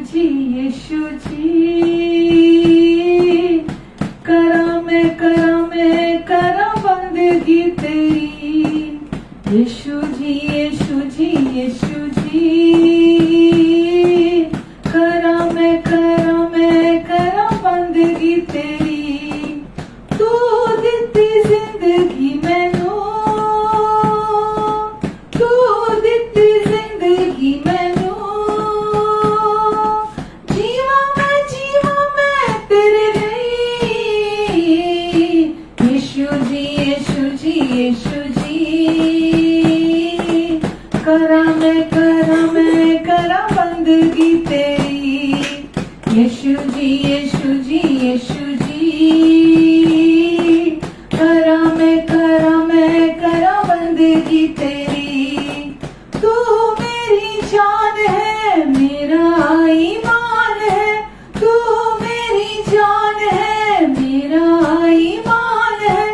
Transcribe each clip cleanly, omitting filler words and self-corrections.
जी यीशु जी करा मैं करा बंदगी तेरी। यीशु जी यीशु जी यीशु जी करा मैं करा बंदगी तेरी। तू दिती जिंदगी मैनू, तू दिती जिंदगी मैनू। जीवा मैं तेरे लिए। यीशु जी यीशु जी यीशु जी करा मैं करा बंदगी तेरी। यीशु जी यीशु जी यीशु जी करा मैं करा बंदगी तेरी। तू मेरी जान है मेरा ईमान है, तू मेरी जान है मेरा ईमान है।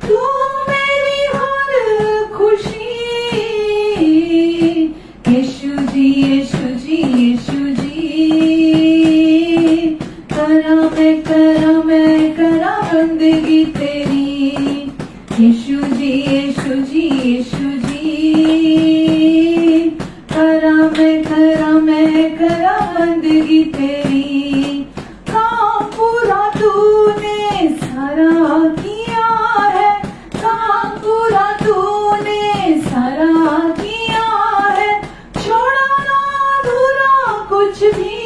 तू मेरी हर खुशी। यीशु जी यीशु जी यीशु जी करा मैं करा बंदगी तेरी। यीशु जी यीशु जी यीशु जी करा मैं करा बंदगी तेरी। काम पूरा तूने सारा किया है, काम पूरा तूने सारा किया है। छोड़ा ना अधूरा कुछ भी।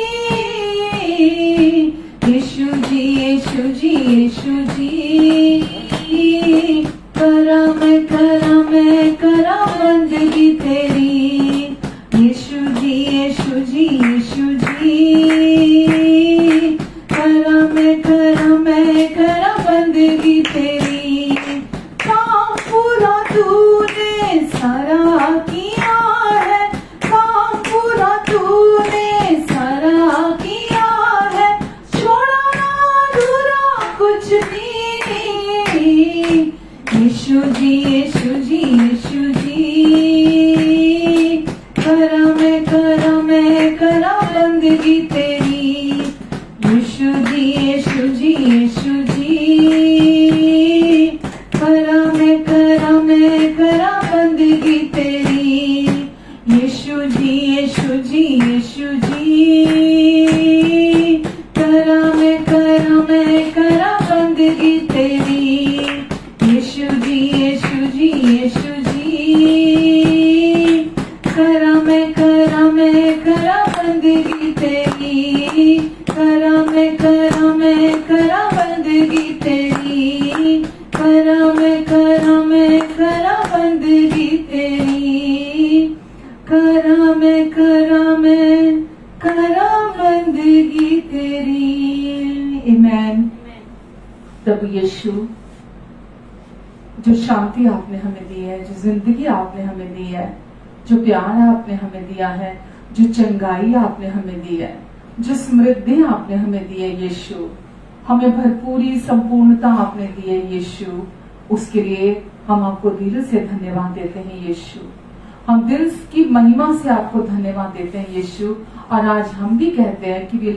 यीशु जी यीशु जी यीशु जी करा मैं करा बंदगी तेरी। यीशु जी यीशु जी यीशु जी करा मैं करा बंदगी तेरी। काम पूरा तूने सारा किया है, काम पूरा तूने सारा किया है। छोड़ा ना अधूरा कुछ भी। यीशु जी यीशु जी यीशु जी करा मैं करा बंदगी तेरी। यीशु जी यीशु जी यीशु जी करा मैं करा बंदगी तेरी। यीशु जी यीशु जी यीशु जी करा मैं करा बंदगी तेरी। यीशु जी यीशु जी यीशु जी करा मैं करा बंदगी तेरी। करा मैं करा बंदगी तेरी। करा मैं करा बंदगी तेरी। करा मैं करा बंदगी तेरी। आमीन। प्रभु यीशु, जो शांति आपने हमें दी है, जो जिंदगी आपने हमें दी है, जो प्यार आपने हमें दिया है, जो चंगाई आपने हमें दी है, जो समृद्धि आपने हमें दी है यीशु, हमें भरपूरी संपूर्णता आपने दी है यीशु, उसके लिए हम आपको दिल से धन्यवाद देते हैं यीशु। हम दिल की महिमा से आपको धन्यवाद देते हैं यीशु। और आज हम भी कहते हैं कि we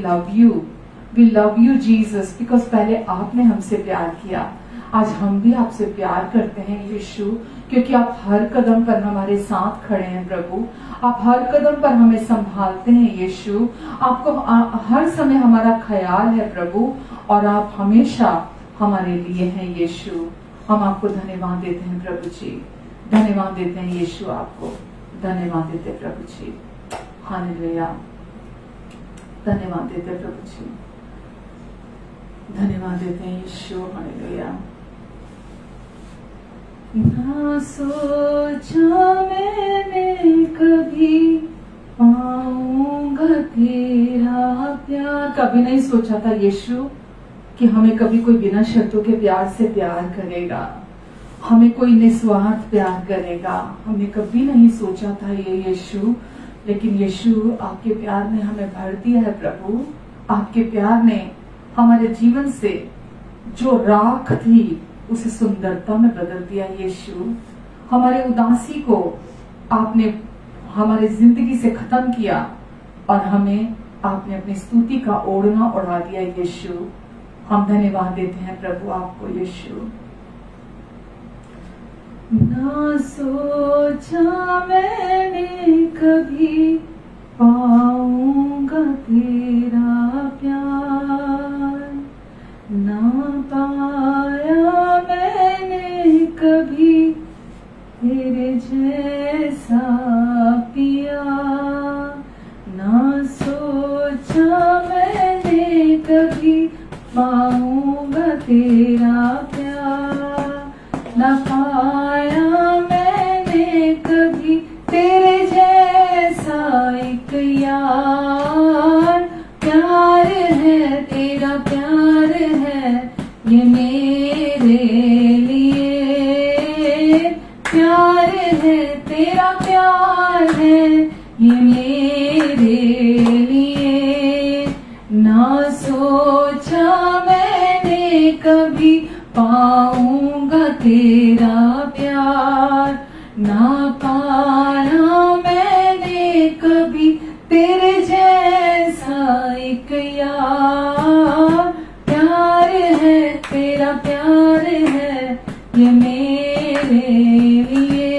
love you Jesus, because पहले आपने हमसे प्यार किया। आज हम भी आपसे प्यार करते हैं यीशु, क्योंकि आप हर कदम पर हमारे साथ खड़े हैं प्रभु। आप हर कदम पर हमें संभालते हैं यीशु। आपको हर समय हमारा ख्याल है प्रभु, और आप हमेशा हमारे लिए हैं यीशु। हम आपको धन्यवाद देते हैं प्रभु जी, धन्यवाद देते हैं यीशु, आपको धन्यवाद देते हैं प्रभु जी। हालेलुया, धन्यवाद देते हैं प्रभु जी, धन्यवाद देते हैं यीशु। हालेलुया। ना सोचा मैंने कभी पाऊंगा तेरा प्यार। कभी नहीं सोचा था यीशु कि हमें कभी कोई बिना शर्तों के प्यार से प्यार करेगा, हमें कोई निस्वार्थ प्यार करेगा। हमने कभी नहीं सोचा था ये यीशु, लेकिन यीशु आपके प्यार ने हमें भर दिया है प्रभु। आपके प्यार ने हमारे जीवन से जो राख थी उसे सुंदरता में बदल दिया यीशु। हमारे उदासी को आपने हमारी जिंदगी से खत्म किया और हमें आपने अपनी स्तुति का ओढ़ना उड़ा दिया यीशु। हम धन्यवाद देते हैं प्रभु आपको यीशु। ना सोचा मैंने कभी पाऊंगा तेरा प्यार, ना पाया मैंने कभी तेरे जैसा पिया, ना सोचा मैंने कभी पाऊंगा तेरा प्यार, ना पाया मैंने कभी तेरे जैसा एक यार। प्यार है तेरा प्यार है ये मेरे लिए, प्यार है तेरा प्यार है ये मेरे लिए। ना सोचा मैंने कभी पाऊंगा तेरा प्यार, ना पाया मैंने कभी तेरे जैसा एक यार। प्यार है तेरा प्यार है ये मेरे लिए,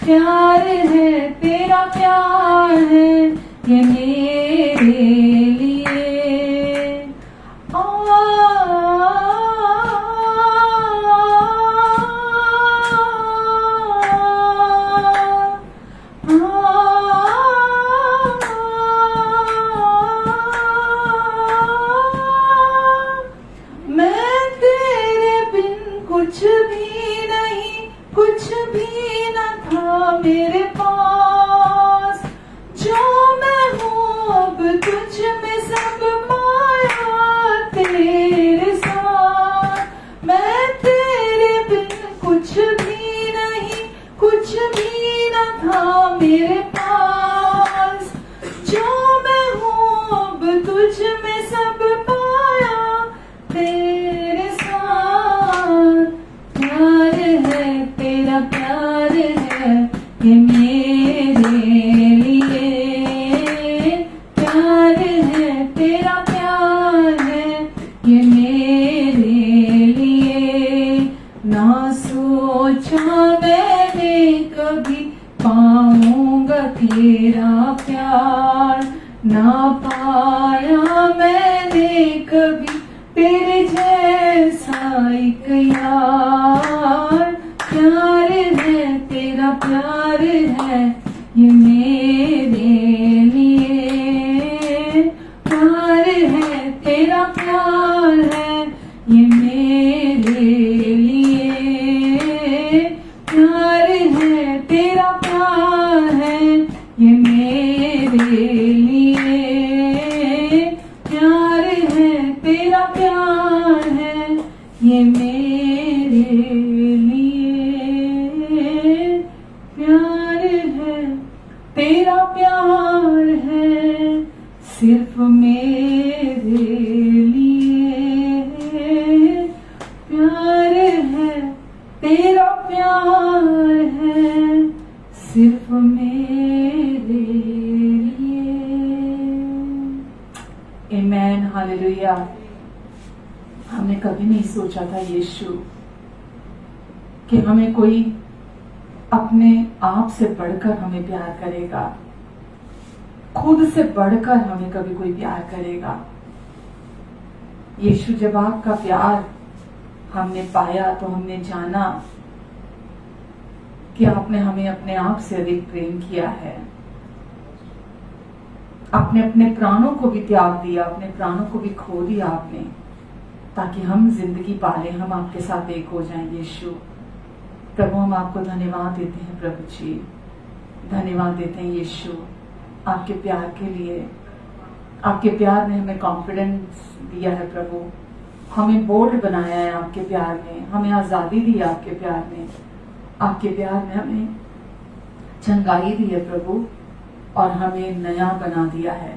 प्यार है तेरा प्यार है ये मेरे लिए। कुछ भी नहीं, कुछ भी न था मेरे पास, जो मैं हूँ अब तुझ में सब पाया तेरे साथ। मैं तेरे बिन कुछ भी नहीं, कुछ भी न था मेरे पास, जो मैं हूँ अब तुझ में सब पाया तेरे साथ। प्यार है तेरा प्यार है ये मेरे लिए, प्यार है तेरा प्यार है ये मेरे लिए। ना सोचा मैंने कभी पाऊंगा तेरा प्यार, ना पाया मैंने कभी तेरे जैसा एक यार। प्यार है तेरा प्यार है ये मेरे लिए, प्यार है तेरा प्यार है ये मेरे लिए, प्यार है तेरा प्यार है ये मेरे लिए, प्यार है तेरा प्यार है ये मेरे लिए, प्यार है तेरा प्यार है सिर्फ मेरे लिए, प्यार है तेरा प्यार है सिर्फ मेरे लिए। आमेन, हालेलुया। हमने कभी नहीं सोचा था यीशु कि हमें कोई अपने आप से बढ़कर हमें प्यार करेगा, खुद से बढ़कर हमें कभी कोई प्यार करेगा। यीशु, जब आपका प्यार हमने पाया तो हमने जाना कि आपने हमें अपने आप से अधिक प्रेम किया है। आपने अपने प्राणों को भी त्याग दिया, अपने प्राणों को भी खो दिया आपने, ताकि हम जिंदगी पाले, हम आपके साथ एक हो जाएं। यीशु प्रभु, हम आपको धन्यवाद देते हैं। प्रभु जी, धन्यवाद देते हैं यीशु आपके प्यार के लिए। आपके प्यार ने हमें कॉन्फिडेंस दिया है प्रभु, हमें बोल्ड बनाया है आपके प्यार में, हमें आजादी दी है आपके प्यार में, आपके प्यार ने हमें चंगाई दी है प्रभु, और हमें नया बना दिया है।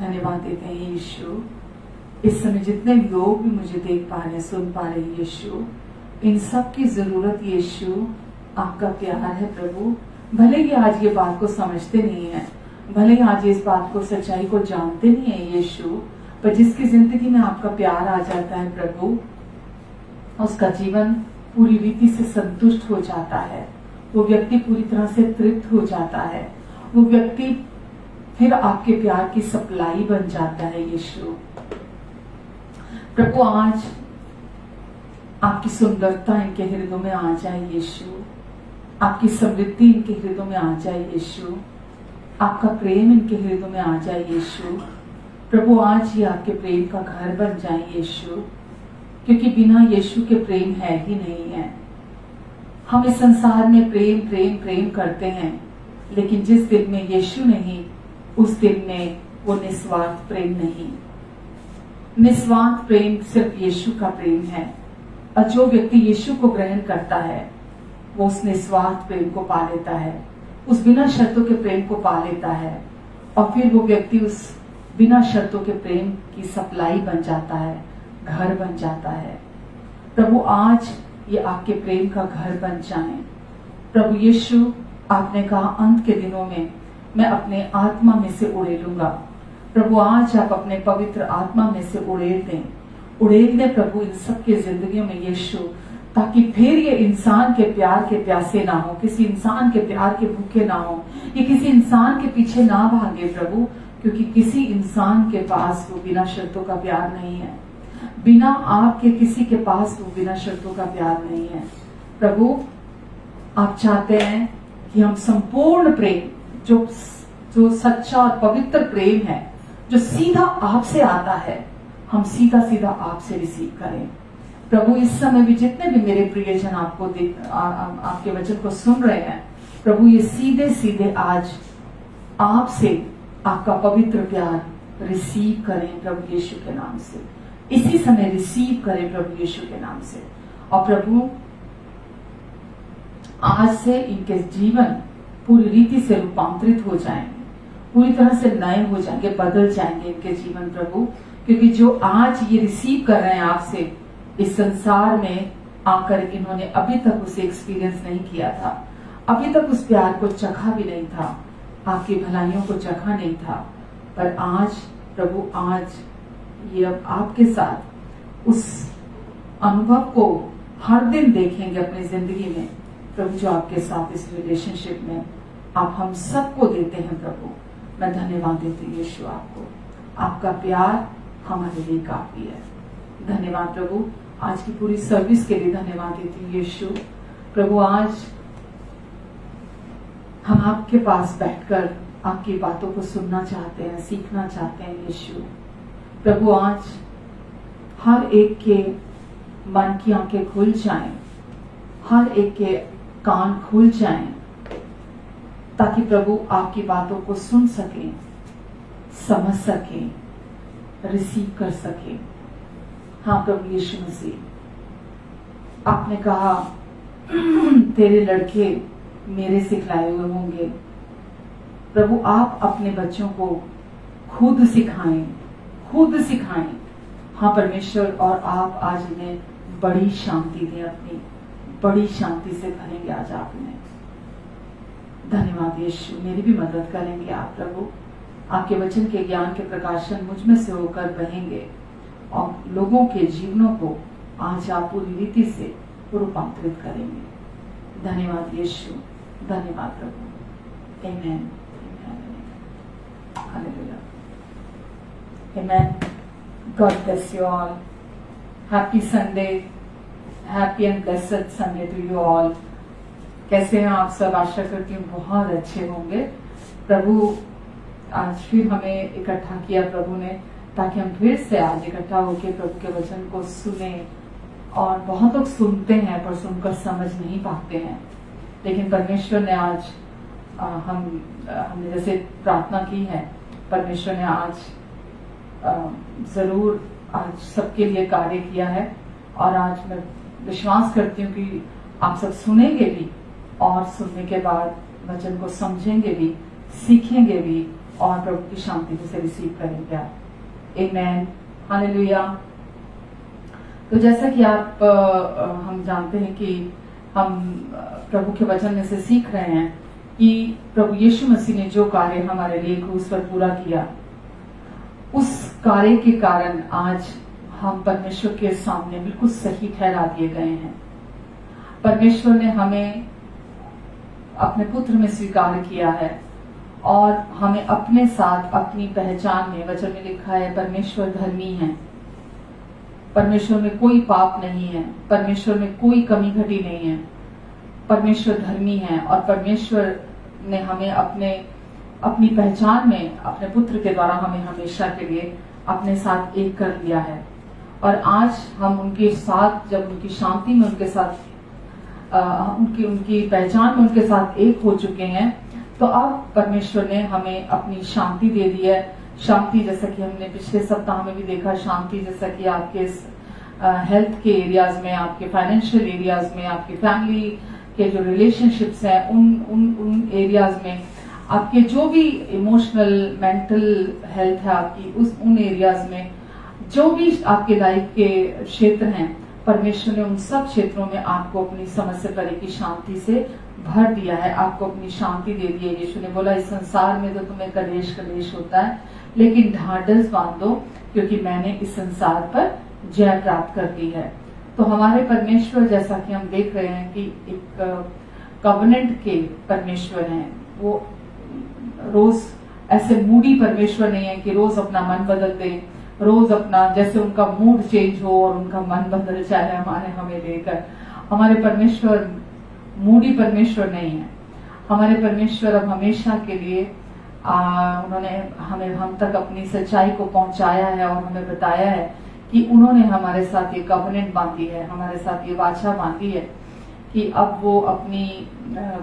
धन्यवाद देते हैं यीशु। इस समय जितने लोग भी मुझे देख पा रहे हैं, सुन पा रहे हैं यीशु, इन सब की जरूरत यीशु आपका प्यार है प्रभु। भले ही आज ये बात को समझते नहीं है, भले ही आज इस बात को, सच्चाई को जानते नहीं है यीशु, पर जिसकी जिंदगी में आपका प्यार आ जाता है प्रभु, उसका जीवन पूरी रीति से संतुष्ट हो जाता है। वो व्यक्ति पूरी तरह से तृप्त हो जाता है। वो व्यक्ति फिर आपके प्यार की सप्लाई बन जाता है यीशु। प्रभु आज आपकी सुंदरता इनके हृदयों में आ जाए यीशु, आपकी समृद्धि इनके हृदयों में आ जाए यीशु, आपका प्रेम इनके हृदयों में आ जाए यीशु। प्रभु आज ही आपके प्रेम का घर बन जाए यीशु, क्योंकि बिना यीशु के प्रेम है ही नहीं है। हम इस संसार में प्रेम प्रेम प्रेम करते हैं, लेकिन जिस दिल में यीशु नहीं, उस दिल में वो निस्वार्थ प्रेम नहीं। निस्वार्थ प्रेम सिर्फ यीशु का प्रेम है, और जो व्यक्ति यीशु को ग्रहण करता है वो उस निस्वार्थ प्रेम को पा लेता है, उस बिना शर्तों के प्रेम को पा लेता है, और फिर वो व्यक्ति उस बिना शर्तों के प्रेम की सप्लाई बन जाता है, घर बन जाता है। प्रभु आज ये आपके प्रेम का घर बन जाए। प्रभु यीशु, आपने कहा अंत के दिनों में मैं अपने आत्मा में से उड़ेलूंगा। प्रभु आज आप अपने पवित्र आत्मा में से उड़ेल दें, उड़ेल दें प्रभु इन सबके जिंदगियों में यीशु, ताकि फिर ये इंसान के प्यार के प्यासे ना हो, किसी इंसान के प्यार के भूखे ना हो, ये किसी इंसान के पीछे ना भागे प्रभु, क्योंकि किसी इंसान के पास वो बिना शर्तों का प्यार नहीं है। बिना आपके किसी के पास वो बिना शर्तों का प्यार नहीं है। प्रभु आप चाहते हैं कि हम संपूर्ण प्रेम, जो सच्चा और पवित्र प्रेम है, जो सीधा आपसे आता है, हम सीधा सीधा आपसे रिसीव करें। प्रभु इस समय भी जितने भी मेरे प्रियजन आपको आपके वचन को सुन रहे हैं, प्रभु ये सीधे सीधे आज आपसे आपका पवित्र प्यार रिसीव करें प्रभु यीशु के नाम से। इसी समय रिसीव करें प्रभु यीशु के नाम से। और प्रभु आज से इनके जीवन पूरी रीति से रूपांतरित हो जाएंगे, पूरी तरह से नए हो जाएंगे, बदल जाएंगे इनके जीवन प्रभु, क्योंकि जो आज ये रिसीव कर रहे हैं आपसे, इस संसार में आकर इन्होंने अभी तक उसे एक्सपीरियंस नहीं किया था, अभी तक उस प्यार को चखा भी नहीं था, आपकी भलाइयों को चखा नहीं था। पर आज प्रभु, आज ये अब आपके साथ उस अनुभव को हर दिन देखेंगे अपनी जिंदगी में प्रभु, जो आपके साथ इस रिलेशनशिप में आप हम सबको देते हैं प्रभु। मैं धन्यवाद देती हूँ यीशु आपको, आपका प्यार हमारे लिए काफी है। धन्यवाद प्रभु, आज की पूरी सर्विस के लिए धन्यवाद देती हूँ यीशु। प्रभु आज हम आपके पास बैठकर आपकी बातों को सुनना चाहते हैं, सीखना चाहते हैं यीशु। प्रभु आज हर एक के मन की आंखें खुल जाएं, हर एक के कान खुल जाएं, ताकि प्रभु आपकी बातों को सुन सकें, समझ सकें, रिसीव कर सकें। हाँ प्रभु यीशु मसीह, आपने कहा तेरे लड़के मेरे सिखलाए हुए होंगे। प्रभु आप अपने बच्चों को खुद सिखाएं, खुद सिखाएं। हाँ परमेश्वर, और आप आज इन्हें बड़ी शांति दें, अपनी बड़ी शांति से भरेंगे आज आप इन्हें। धन्यवाद यीशु, मेरी भी मदद करेंगे आप प्रभु। आपके वचन के ज्ञान के प्रकाशन मुझ में से होकर बहेंगे और लोगों के जीवनों को आज आप पूरी रीति से रूपांतरित करेंगे। धन्यवाद यीशु, धन्यवाद प्रभु। Amen, hallelujah, amen. God bless you all. Happy Sunday, happy and blessed Sunday to you all. कैसे हैं आप सब? आशा करती हूँ बहुत अच्छे होंगे। प्रभु आज फिर हमें इकट्ठा किया प्रभु ने, ताकि हम फिर से आज इकट्ठा होकर प्रभु के वचन को सुने। और बहुत लोग सुनते हैं पर सुनकर समझ नहीं पाते हैं, लेकिन परमेश्वर ने आज हमने जैसे प्रार्थना की है, परमेश्वर ने आज जरूर आज सबके लिए कार्य किया है। और आज मैं विश्वास करती हूँ कि आप सब सुनेंगे भी, और सुनने के बाद वचन को समझेंगे भी, सीखेंगे भी, और प्रभु की शांति से रिसीव करेंगे आप। आमेन, हालेलुया। तो जैसा कि आप हम जानते हैं कि हम प्रभु के वचन में से सीख रहे हैं कि प्रभु यीशु मसीह ने जो कार्य हमारे लिए क्रूस पर पूरा किया, उस कार्य के कारण आज हम परमेश्वर के सामने बिल्कुल सही ठहरा दिए गए हैं। परमेश्वर ने हमें अपने पुत्र में स्वीकार किया है और हमें अपने साथ अपनी पहचान में, वचन में लिखा है परमेश्वर धर्मी है, परमेश्वर में कोई पाप नहीं है, परमेश्वर में कोई कमी घटी नहीं है, परमेश्वर धर्मी है और परमेश्वर ने हमें अपनी पहचान में अपने पुत्र के द्वारा हमें हमेशा के लिए अपने साथ एक कर लिया है। और आज हम उनके साथ, जब उनकी शांति में उनके साथ उनकी पहचान में उनके साथ एक हो चुके हैं, तो अब परमेश्वर ने हमें अपनी शांति दे दी है। शांति जैसा कि हमने पिछले सप्ताह में भी देखा, शांति जैसा कि आपके हेल्थ के एरियाज में, आपके फाइनेंशियल एरियाज में, आपकी फैमिली के जो रिलेशनशिप्स हैं उन एरियाज में, आपके जो भी इमोशनल मेंटल हेल्थ है आपकी उन एरियाज में, जो भी आपके लाइफ के क्षेत्र हैं, परमेश्वर ने उन सब क्षेत्रों में आपको अपनी समझ से परे की शांति से भर दिया है, आपको अपनी शांति दे दी है। यीशु ने बोला इस संसार में तो तुम्हें कलेश कलेश होता है, लेकिन ढाढ़स बांधो क्योंकि मैंने इस संसार पर जय प्राप्त कर ली है। तो हमारे परमेश्वर, जैसा कि हम देख रहे हैं कि एक कवनेंट के परमेश्वर हैं, वो रोज ऐसे मूडी परमेश्वर नहीं है कि रोज अपना मन बदल दे, रोज अपना जैसे उनका मूड चेंज हो और उनका मन बदल जाए हमें लेकर। हमारे परमेश्वर मूडी परमेश्वर नहीं है। हमारे परमेश्वर अब हमेशा के लिए उन्होंने हम तक अपनी सच्चाई को पहुंचाया है और हमें बताया है कि उन्होंने हमारे साथ ये कवनेंट बांधी है, हमारे साथ ये वाचा बांधी है कि अब वो अपनी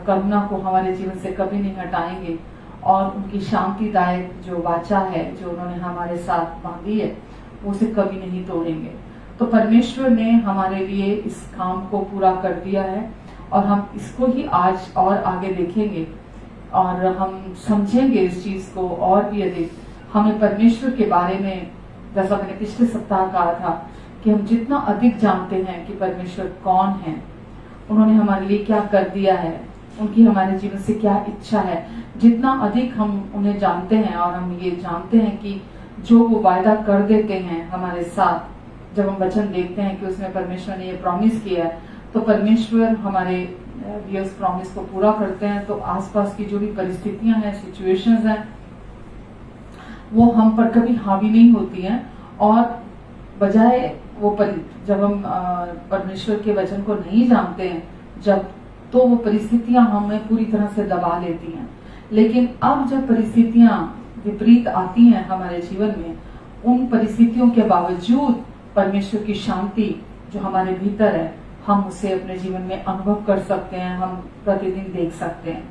करुणा को हमारे जीवन से कभी नहीं हटाएंगे और उनकी शांतिदायक जो वाचा है जो उन्होंने हमारे साथ बांधी है वो उसे कभी नहीं तोड़ेंगे। तो परमेश्वर ने हमारे लिए इस काम को पूरा कर दिया है और हम इसको ही आज और आगे देखेंगे और हम समझेंगे इस चीज को और भी अधिक। हमें परमेश्वर के बारे में, जैसा मैंने पिछले सप्ताह कहा था, कि हम जितना अधिक जानते हैं कि परमेश्वर कौन है, उन्होंने हमारे लिए क्या कर दिया है, उनकी हमारे जीवन से क्या इच्छा है, जितना अधिक हम उन्हें जानते हैं और हम ये जानते हैं कि जो वो वायदा कर देते हैं हमारे साथ, जब हम वचन देखते हैं कि उसमें परमेश्वर ने ये प्रॉमिस किया है, तो परमेश्वर हमारे उस प्रॉमिस को पूरा करते हैं। तो आसपास की जो भी परिस्थितियां हैं, सिचुएशंस हैं, वो हम पर कभी हावी नहीं होती हैं और बजाय वो जब हम परमेश्वर के वचन को नहीं जानते हैं जब, तो वो परिस्थितियां हमें पूरी तरह से दबा लेती हैं। लेकिन अब जब परिस्थितियां विपरीत आती हैं हमारे जीवन में, उन परिस्थितियों के बावजूद परमेश्वर की शांति जो हमारे भीतर है, हम उसे अपने जीवन में अनुभव कर सकते हैं, हम प्रतिदिन देख सकते हैं।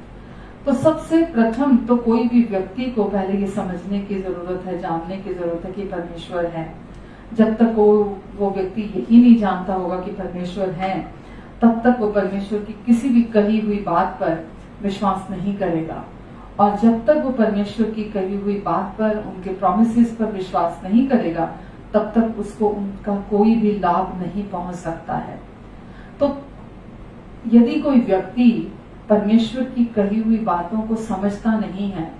तो सबसे प्रथम तो कोई भी व्यक्ति को पहले ये समझने की जरूरत है, जानने की जरूरत है कि परमेश्वर है। जब तक वो व्यक्ति यही नहीं जानता होगा कि परमेश्वर है, तब तक वो परमेश्वर की किसी भी कही हुई बात पर विश्वास नहीं करेगा। और जब तक वो परमेश्वर की कही हुई बात पर, उनके प्रोमिसेस पर विश्वास नहीं करेगा, तब तक उसको उनका कोई भी लाभ नहीं पहुंच सकता है। तो यदि कोई व्यक्ति परमेश्वर की कही हुई बातों को समझता नहीं है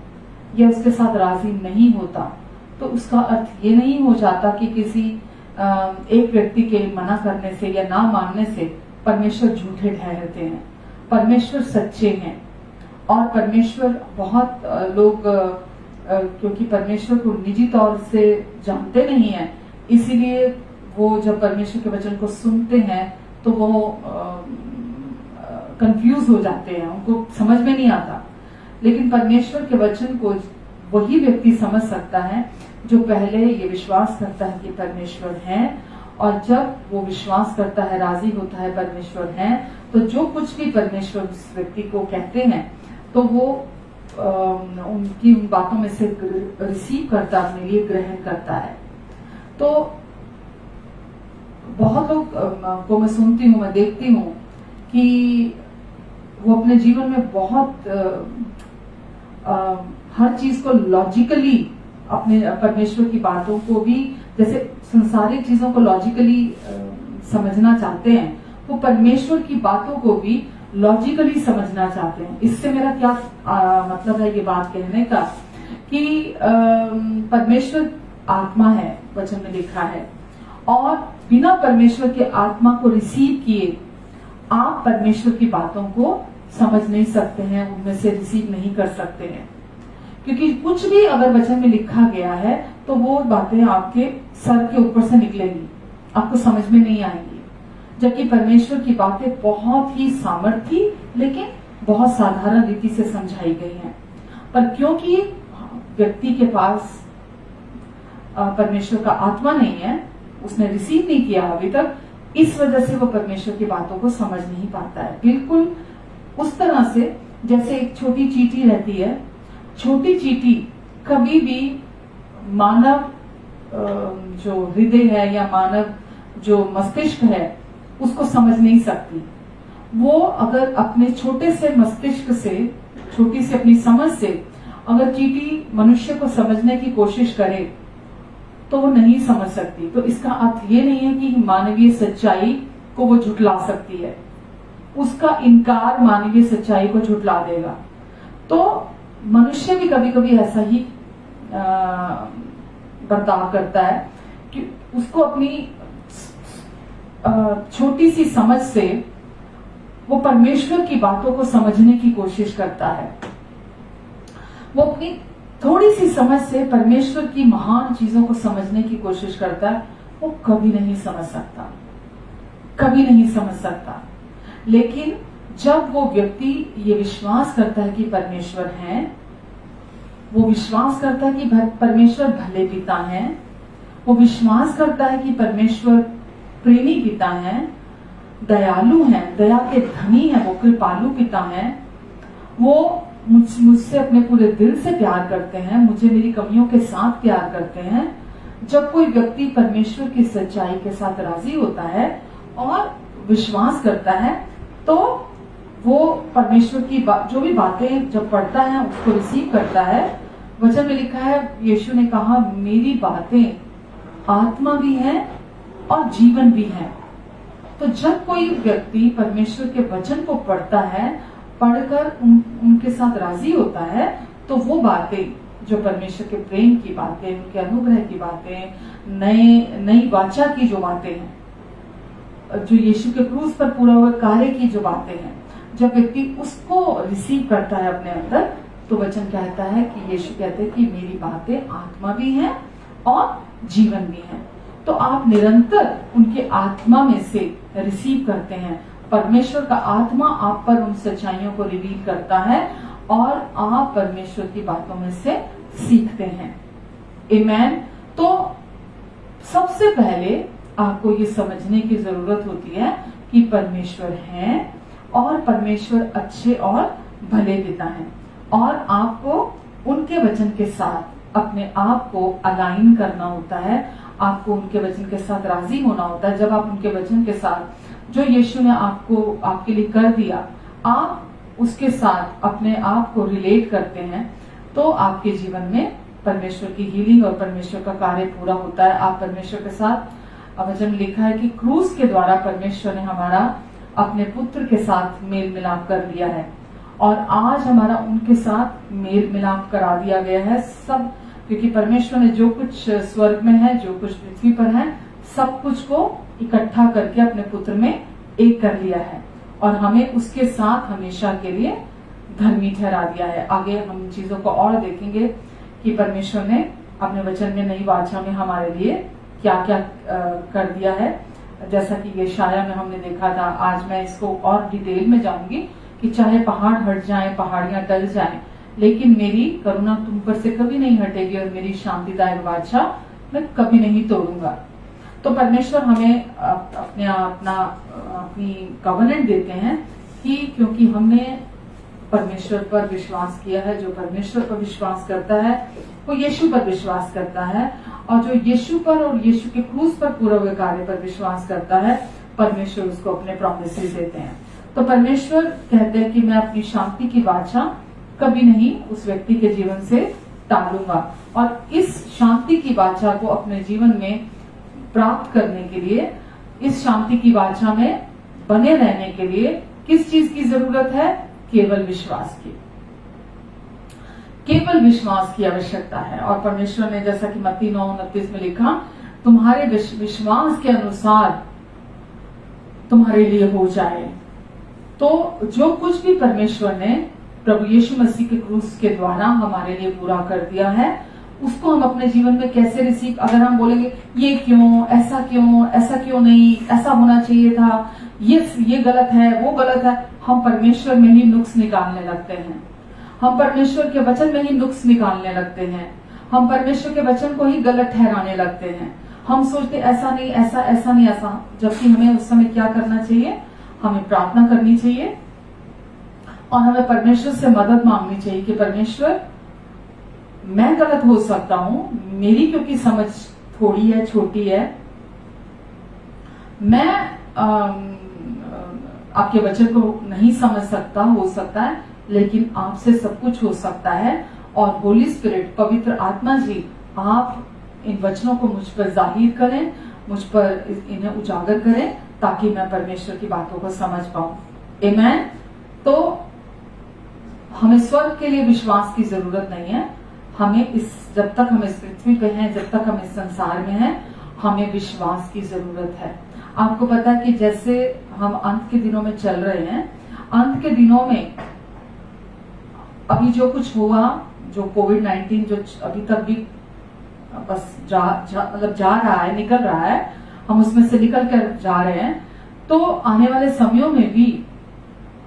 या उसके साथ राजी नहीं होता, तो उसका अर्थ ये नहीं हो जाता कि किसी एक व्यक्ति के मना करने से या ना मानने से परमेश्वर झूठे ठहरते हैं। परमेश्वर सच्चे हैं और परमेश्वर बहुत लोग क्योंकि परमेश्वर को निजी तौर से जानते नहीं है, इसीलिए वो जब परमेश्वर के वचन को सुनते हैं तो वो कंफ्यूज हो जाते हैं, उनको समझ में नहीं आता। लेकिन परमेश्वर के वचन को वही व्यक्ति समझ सकता है जो पहले ये विश्वास करता है कि परमेश्वर है, और जब वो विश्वास करता है, राजी होता है परमेश्वर है, तो जो कुछ भी परमेश्वर उस व्यक्ति को कहते हैं तो वो उनकी उन बातों में से रिसीव करता, अपने लिए ग्रहण करता है। तो बहुत लोग को मैं सुनती हूँ, मैं देखती हूँ कि वो अपने जीवन में बहुत हर चीज को लॉजिकली, अपने परमेश्वर की बातों को भी, जैसे संसारिक चीजों को लॉजिकली समझना चाहते हैं, वो परमेश्वर की बातों को भी लॉजिकली समझना चाहते हैं। इससे मेरा क्या मतलब है ये बात कहने का कि परमेश्वर आत्मा है, वचन में लिखा है, और बिना परमेश्वर के आत्मा को रिसीव किए आप परमेश्वर की बातों को समझ नहीं सकते हैं, उनमें से रिसीव नहीं कर सकते हैं। क्योंकि कुछ भी अगर वचन में लिखा गया है तो वो बातें आपके सर के ऊपर से निकलेंगी, आपको समझ में नहीं आएंगी। जबकि परमेश्वर की बातें बहुत ही सामर्थी लेकिन बहुत साधारण रीति से समझाई गई हैं। पर क्योंकि व्यक्ति के पास परमेश्वर का आत्मा नहीं है, उसने रिसीव नहीं किया अभी तक, इस वजह से वो परमेश्वर की बातों को समझ नहीं पाता है। बिल्कुल उस तरह से जैसे एक छोटी चींटी रहती है, छोटी चींटी कभी भी मानव जो हृदय है या मानव जो मस्तिष्क है उसको समझ नहीं सकती। वो अगर अपने छोटे से मस्तिष्क से, छोटी सी अपनी समझ से अगर चींटी मनुष्य को समझने की कोशिश करे तो वो नहीं समझ सकती। तो इसका अर्थ ये नहीं है कि मानवीय सच्चाई को वो झुठला सकती है, उसका इनकार मानवीय सच्चाई को झुठला देगा। तो मनुष्य भी कभी कभी ऐसा ही बर्ताव करता है कि उसको अपनी छोटी सी समझ से वो परमेश्वर की बातों को समझने की कोशिश करता है। वो अपनी थोड़ी सी समझ से परमेश्वर की महान चीजों को समझने की कोशिश करता है, वो कभी नहीं समझ सकता, कभी नहीं समझ सकता। लेकिन जब वो व्यक्ति ये विश्वास करता है कि परमेश्वर है, वो विश्वास करता है कि परमेश्वर भले पिता है, वो विश्वास करता है कि परमेश्वर प्रेमी पिता है, दयालु है, दया के धनी है, वो कृपालु पिता है, वो मुझसे अपने पूरे दिल से प्यार करते हैं, मुझे मेरी कमियों के साथ प्यार करते हैं। जब कोई व्यक्ति परमेश्वर की सच्चाई के साथ राजी होता है और विश्वास करता है तो वो परमेश्वर की जो भी बातें जब पढ़ता है उसको रिसीव करता है। वचन में लिखा है, यीशु ने कहा मेरी बातें आत्मा भी है और जीवन भी है। तो जब कोई व्यक्ति परमेश्वर के वचन को पढ़ता है, पढ़कर उनके साथ राजी होता है, तो वो बातें जो परमेश्वर के प्रेम की बातें, उनके अनुग्रह की बातें, नई वाचा की जो बातें हैं, जो यीशु के क्रूस पर पूरा हुआ कार्य की जो बातें हैं, जब व्यक्ति उसको रिसीव करता है अपने अंदर, तो वचन कहता है कि यीशु कहते हैं कि मेरी बातें आत्मा भी हैं और जीवन भी हैं। तो आप निरंतर उनके आत्मा में से रिसीव करते हैं। परमेश्वर का आत्मा आप पर उन सच्चाइयों को रिवील करता है और आप परमेश्वर की बातों में से सीखते हैं। आमीन। तो सबसे पहले आपको ये समझने की जरूरत होती है कि परमेश्वर है और परमेश्वर अच्छे और भले पिता हैं, और आपको उनके वचन के साथ अपने आप को अलाइन करना होता है, आपको उनके वचन के साथ राजी होना होता है। जब आप उनके वचन के साथ जो यीशु ने आपके लिए कर दिया, आप उसके साथ अपने आप को रिलेट करते हैं, तो आपके जीवन में परमेश्वर की हीलिंग और परमेश्वर का कार्य पूरा होता है। आप परमेश्वर के साथ, वचन में लिखा है कि क्रूस के द्वारा परमेश्वर ने हमारा अपने पुत्र के साथ मेल मिलाप कर लिया है, और आज हमारा उनके साथ मेल मिलाप करा दिया गया है सब, क्योंकि परमेश्वर ने जो कुछ स्वर्ग में है, जो कुछ पृथ्वी पर है, सब कुछ को इकट्ठा करके अपने पुत्र में एक कर लिया है, और हमें उसके साथ हमेशा के लिए धर्मी ठहरा दिया है। आगे हम चीजों को और देखेंगे कि परमेश्वर ने अपने वचन में नई वाचा में हमारे लिए क्या क्या कर दिया है। जैसा कि यशाया में हमने देखा था, आज मैं इसको और डिटेल में जाऊंगी कि चाहे पहाड़ हट जाएं, पहाड़ियां टल जाएं, लेकिन मेरी करुणा तुम पर से कभी नहीं हटेगी और मेरी शांतिदायक वाचा मैं कभी नहीं तोड़ूंगा। तो परमेश्वर हमें अपनी कवनेंट देते हैं कि क्योंकि हमने परमेश्वर पर विश्वास किया है, जो परमेश्वर पर विश्वास करता है वो यीशु पर विश्वास करता है, और जो यीशु पर और यीशु के क्रूस पर पूरा हुए कार्य पर विश्वास करता है, परमेश्वर उसको अपने प्रॉमिसेस देते हैं। तो परमेश्वर कहते हैं कि मैं अपनी शांति की वाचा कभी नहीं उस व्यक्ति के जीवन से टालूंगा, और इस शांति की वाचा को अपने जीवन में प्राप्त करने के लिए, इस शांति की वाचा में बने रहने के लिए किस चीज की जरूरत है? केवल विश्वास की, केवल विश्वास की आवश्यकता है। और परमेश्वर ने जैसा कि मत्ती 9:29 में लिखा, तुम्हारे विश्वास के अनुसार तुम्हारे लिए हो जाए। तो जो कुछ भी परमेश्वर ने प्रभु यीशु मसीह के क्रूस के द्वारा हमारे लिए पूरा कर दिया है, उसको हम अपने जीवन में कैसे रिसीव, अगर हम बोलेंगे ये क्यों, ऐसा क्यों नहीं, ऐसा होना चाहिए था, ये गलत है, वो गलत है, हम परमेश्वर में ही नुक्स निकालने लगते हैं। हम परमेश्वर के वचन में ही नुक्स निकालने लगते हैं। हम परमेश्वर के वचन को ही गलत ठहराने लगते हैं। हम सोचते ऐसा नहीं, ऐसा नहीं, ऐसा, जबकि हमें उस समय क्या करना चाहिए? हमें प्रार्थना करनी चाहिए और हमें परमेश्वर से मदद मांगनी चाहिए कि परमेश्वर, मैं गलत हो सकता हूं, मेरी क्योंकि समझ थोड़ी है, छोटी है, मैं आपके वचन को नहीं समझ सकता, हो सकता है, लेकिन आपसे सब कुछ हो सकता है। और होली स्पिरिट, पवित्र आत्मा जी, आप इन वचनों को मुझ पर जाहिर करें, मुझ पर इन्हें उजागर करें, ताकि मैं परमेश्वर की बातों को समझ पाऊं। आमेन। तो हमें स्वर्ग के लिए विश्वास की जरूरत नहीं है। हमें जब तक हम इस पृथ्वी पे हैं, जब तक हम इस संसार में हैं, हमें विश्वास की जरूरत है। आपको पता है कि जैसे हम अंत के दिनों में चल रहे हैं, अंत के दिनों में अभी जो कुछ हुआ, जो कोविड-19 जो अभी तक भी बस मतलब जा रहा है, निकल रहा है, हम उसमें से निकल कर जा रहे हैं। तो आने वाले समयों में भी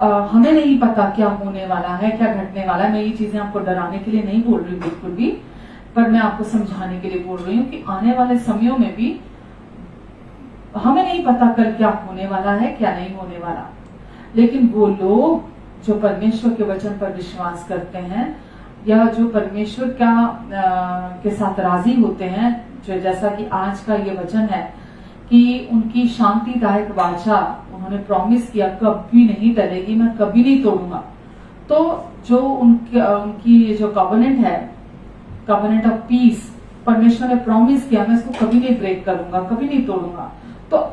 हमें नहीं पता क्या होने वाला है, क्या घटने वाला है। मैं ये चीजें आपको डराने के लिए नहीं बोल रही हूँ बिल्कुल भी, पर मैं आपको समझाने के लिए बोल रही हूँ कि आने वाले समयों में भी हमें नहीं पता कल क्या होने वाला है, क्या नहीं होने वाला। लेकिन वो लोग जो परमेश्वर के वचन पर विश्वास करते हैं, या जो परमेश्वर के साथ राजी होते हैं, जो जैसा कि आज का ये वचन है कि उनकी शांतिदायक वाचा, उन्होंने प्रॉमिस किया कभी नहीं टलेगी, मैं कभी नहीं तोड़ूंगा। तो जो उनकी जो कवनेंट है, कवनेंट ऑफ पीस, परमेश्वर ने प्रॉमिस किया मैं इसको कभी नहीं ब्रेक करूंगा, कभी नहीं तोड़ूंगा। तो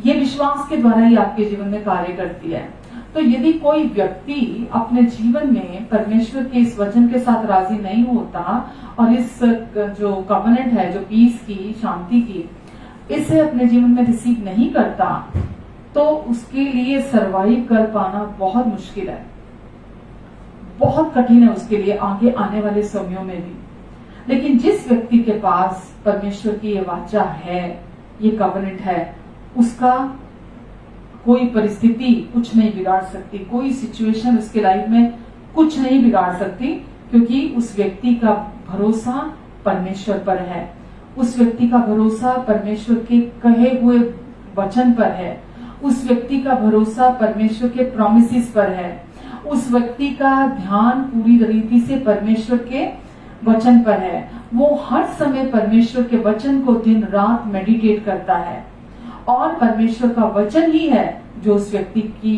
ये विश्वास के द्वारा ही आपके जीवन में कार्य करती है। तो यदि कोई व्यक्ति अपने जीवन में परमेश्वर के इस वचन के साथ राजी नहीं होता और इस जो कवनेंट है, जो पीस की, शांति की, इसे अपने जीवन में रिसीव नहीं करता, तो उसके लिए सरवाइव कर पाना बहुत मुश्किल है, बहुत कठिन है उसके लिए आगे आने वाले समयों में भी। लेकिन जिस व्यक्ति के पास परमेश्वर की ये वाचा है, ये कवनेंट है, उसका कोई परिस्थिति कुछ नहीं बिगाड़ सकती, कोई सिचुएशन उसके लाइफ में कुछ नहीं बिगाड़ सकती, क्योंकि उस व्यक्ति का भरोसा परमेश्वर पर है। उस व्यक्ति का भरोसा परमेश्वर के कहे हुए वचन पर है। उस व्यक्ति का भरोसा परमेश्वर के प्रॉमिसेस पर है। उस व्यक्ति का ध्यान पूरी रीति से परमेश्वर के वचन पर है। वो हर समय परमेश्वर के वचन को दिन रात मेडिटेट करता है, और परमेश्वर का वचन ही है जो उस व्यक्ति की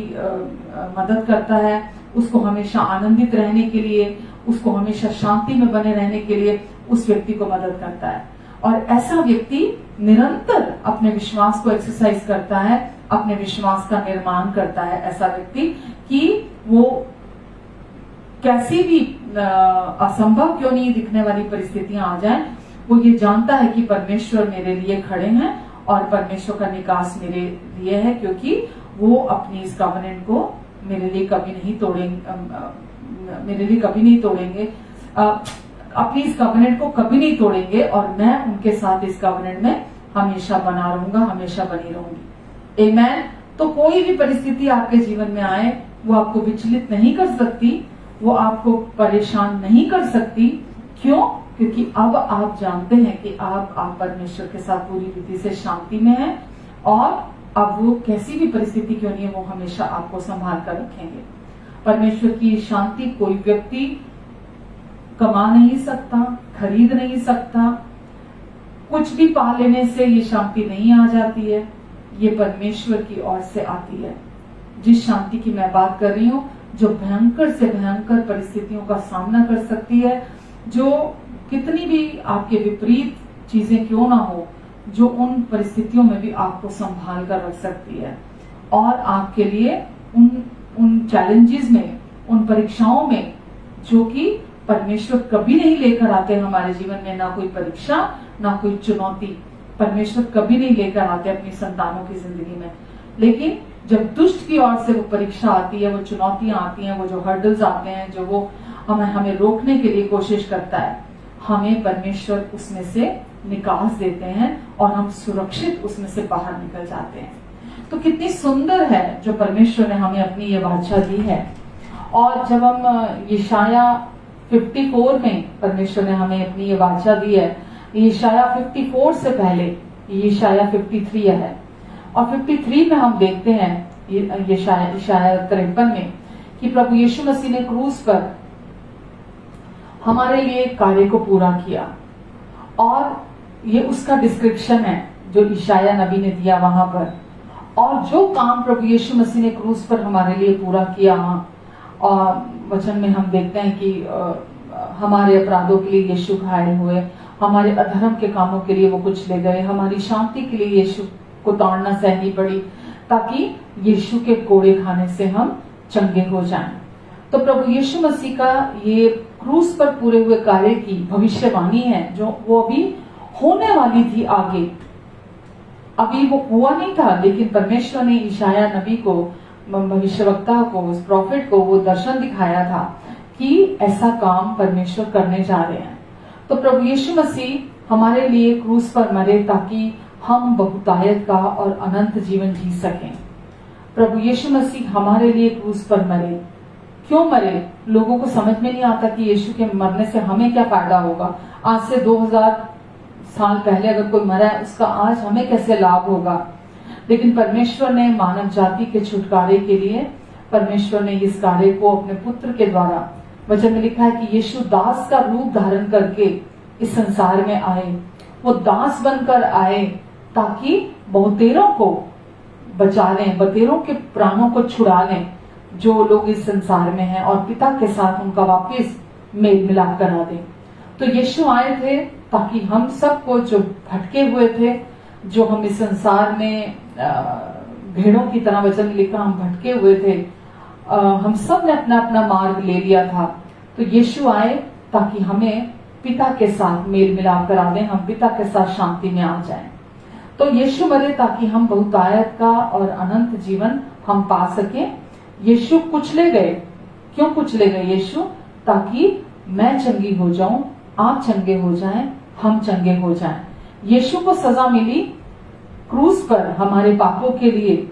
मदद करता है, उसको हमेशा आनंदित रहने के लिए, उसको हमेशा शांति में बने रहने के लिए उस व्यक्ति को मदद करता है। और ऐसा व्यक्ति निरंतर अपने विश्वास को एक्सरसाइज करता है, अपने विश्वास का निर्माण करता है। ऐसा व्यक्ति कि वो कैसी भी असंभव क्यों नहीं दिखने वाली परिस्थितियां आ जाएं, वो ये जानता है कि परमेश्वर मेरे लिए खड़े हैं और परमेश्वर का निकास मेरे लिए है, क्योंकि वो अपनी इस कवनेंट को मेरे लिए कभी नहीं तोड़ेंगे, अपनी इस कवनेंट को कभी नहीं तोड़ेंगे, और मैं उनके साथ इस कवनेंट में हमेशा बना रहूंगा, हमेशा बनी रहूंगी। आमेन। तो कोई भी परिस्थिति आपके जीवन में आए, वो आपको विचलित नहीं कर सकती, वो आपको परेशान नहीं कर सकती। क्यों? क्योंकि अब आप जानते हैं कि आप परमेश्वर के साथ पूरी रीति से शांति में हैं, और अब वो कैसी भी परिस्थिति क्यों नहीं है, वो हमेशा आपको संभाल कर रखेंगे। परमेश्वर की शांति कोई व्यक्ति कमा नहीं सकता, खरीद नहीं सकता, कुछ भी पा लेने से ये शांति नहीं आ जाती है, ये परमेश्वर की ओर से आती है। जिस शांति की मैं बात कर रही हूँ, जो भयंकर से भयंकर परिस्थितियों का सामना कर सकती है, जो कितनी भी आपके विपरीत चीजें क्यों ना हो, जो उन परिस्थितियों में भी आपको संभाल कर रख सकती है, और आपके लिए उन उन चैलेंजेस में, उन परीक्षाओं में, जो कि परमेश्वर कभी नहीं लेकर आते हमारे जीवन में। ना कोई परीक्षा, ना कोई चुनौती परमेश्वर कभी नहीं लेकर आते अपनी संतानों की जिंदगी में। लेकिन जब दुष्ट की ओर से वो परीक्षा आती है, वो चुनौतियां आती हैं, वो जो हर्डल्स आते हैं, जो वो हमें रोकने के लिए कोशिश करता है, हमें परमेश्वर उसमें से निकास देते हैं और हम सुरक्षित उसमें से बाहर निकल जाते हैं। तो कितनी सुंदर है जो परमेश्वर ने हमें अपनी ये वाचा दी है। और जब हम यशाया 54 में परमेश्वर ने हमें अपनी ये वाचा दी है, यशाया 54 से पहले यशाया 53 है, और 53 में हम देखते हैं यशाया 53 में कि प्रभु यीशु मसीह ने क्रूस पर हमारे लिए कार्य को पूरा किया। और ये उसका डिस्क्रिप्शन है जो यशाया नबी ने दिया वहां पर। और जो काम प्रभु यीशु मसीह ने क्रूस पर हमारे लिए पूरा किया, और वचन में हम देखते हैं कि हमारे अपराधों के लिए यीशु घायल हुए, हमारे अधर्म के कामों के लिए वो कुचले गए, हमारी शांति के लिए यीशु को ताड़ना सहनी पड़ी, ताकि यीशु के कोड़े खाने से हम चंगे हो जाएं। तो प्रभु यीशु मसीह का ये क्रूस पर पूरे हुए कार्य की भविष्यवाणी है, जो वो अभी होने वाली थी आगे। अभी वो हुआ नहीं था, लेकिन परमेश्वर ने यशाया नबी को, भविष्यवक्ता को, उस प्रॉफिट को वो दर्शन दिखाया था कि ऐसा काम परमेश्वर करने जा रहे हैं। तो प्रभु यीशु मसीह हमारे लिए क्रूस पर मरे ताकि हम बहुतायत का और अनंत जीवन जी सकें। प्रभु यीशु मसीह हमारे लिए क्रूस पर मरे। क्यों मरे? लोगों को समझ में नहीं आता कि यीशु के मरने से हमें क्या फायदा होगा। आज से 2000 साल पहले अगर कोई मरा है, उसका आज हमें कैसे लाभ होगा। लेकिन परमेश्वर ने मानव जाति के छुटकारे के लिए परमेश्वर ने इस कार्य को अपने पुत्र के द्वारा, वचन में लिखा है कि यीशु दास का रूप धारण करके इस संसार में आए। वो दास बनकर आए ताकि बहुतेरों को बचा लें, बहुतेरों के प्राणों को छुड़ा लें जो लोग इस संसार में हैं, और पिता के साथ उनका वापस मेल मिलाप करा दें। तो यीशु आए थे ताकि हम सबको, जो भटके हुए थे, जो हम इस संसार में भेड़ों की तरह, वचन में लिखा, हम भटके हुए थे, हम सब ने अपना अपना मार्ग ले लिया था। तो यीशु आए ताकि हमें पिता के साथ मेल मिलाप करा दें, हम पिता के साथ शांति में आ जाएं। तो यीशु मरे ताकि हम बहुतायत का और अनंत जीवन हम पा सकें। यीशु कुचले गए। क्यों कुचले गए यीशु? ताकि मैं चंगी हो जाऊं, आप चंगे हो जाएं, हम चंगे हो जाएं। यीशु को सजा मिली क्रूस पर हमारे पापों के लिए।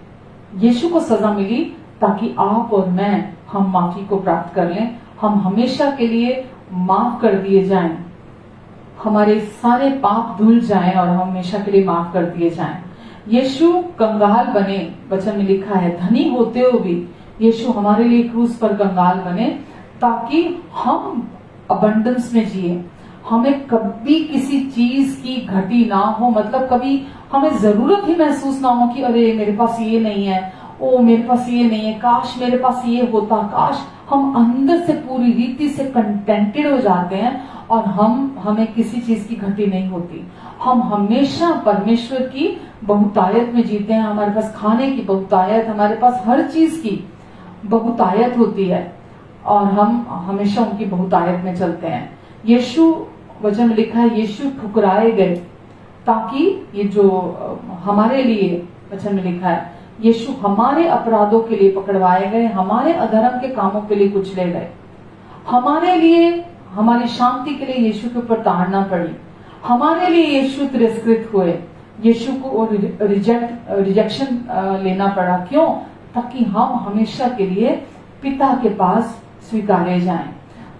यीशु को सजा मिली ताकि आप और मैं, हम माफी को प्राप्त कर लें, हम हमेशा के लिए माफ कर दिए जाएं, हमारे सारे पाप धुल जाएं और हम हमेशा के लिए माफ कर दिए जाएं। यीशु कंगाल बने, वचन में लिखा है, धनी होते हुए भी यीशु हमारे लिए क्रूस पर कंगाल बने ताकि हम अबंडेंस में जिए, हमें कभी किसी चीज की घटी ना हो। मतलब कभी हमें जरूरत ही महसूस ना हो कि अरे मेरे पास ये नहीं है, ओ मेरे पास ये नहीं है, काश मेरे पास ये होता, काश। हम अंदर से पूरी रीति से कंटेंटेड हो जाते हैं और हमें किसी चीज की घटी नहीं होती। हम हमेशा परमेश्वर की बहुतायत में जीते हैं। हमारे पास खाने की बहुतायत, हमारे पास हर चीज की बहुतायत होती है और हम हमेशा उनकी बहुतायत में चलते हैं। यीशु, वचन में लिखा है, यीशु ठुकराए गए ताकि ये जो हमारे लिए, वचन में लिखा है, यीशु हमारे अपराधों के लिए पकड़वाए गए, हमारे अधर्म के कामों के लिए कुचले गए, हमारे लिए, हमारी शांति के लिए यीशु के ऊपर ताड़ना पड़ी, हमारे लिए यीशु तिरस्कृत हुए, यीशु को रिजेक्शन लेना पड़ा। क्यों? ताकि हम हमेशा के लिए पिता के पास स्वीकारे जाएं।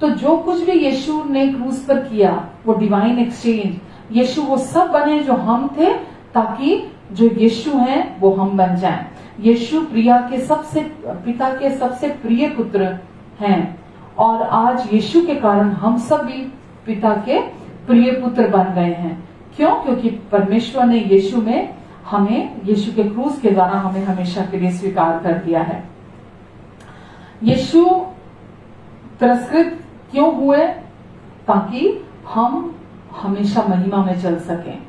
तो जो कुछ भी यीशु ने क्रूस पर किया, वो डिवाइन एक्सचेंज, यीशु वो सब बने जो हम थे, ताकि जो यीशु हैं वो हम बन जाएं। यीशु पिता के सबसे प्रिय पुत्र हैं और आज यीशु के कारण हम सब भी पिता के प्रिय पुत्र बन गए हैं। क्यों? क्योंकि परमेश्वर ने यीशु में हमें, यीशु के क्रूस के द्वारा हमें हमेशा के लिए स्वीकार कर दिया है। यीशु तिरस्कृत क्यों हुए? ताकि हम हमेशा महिमा में चल सकें,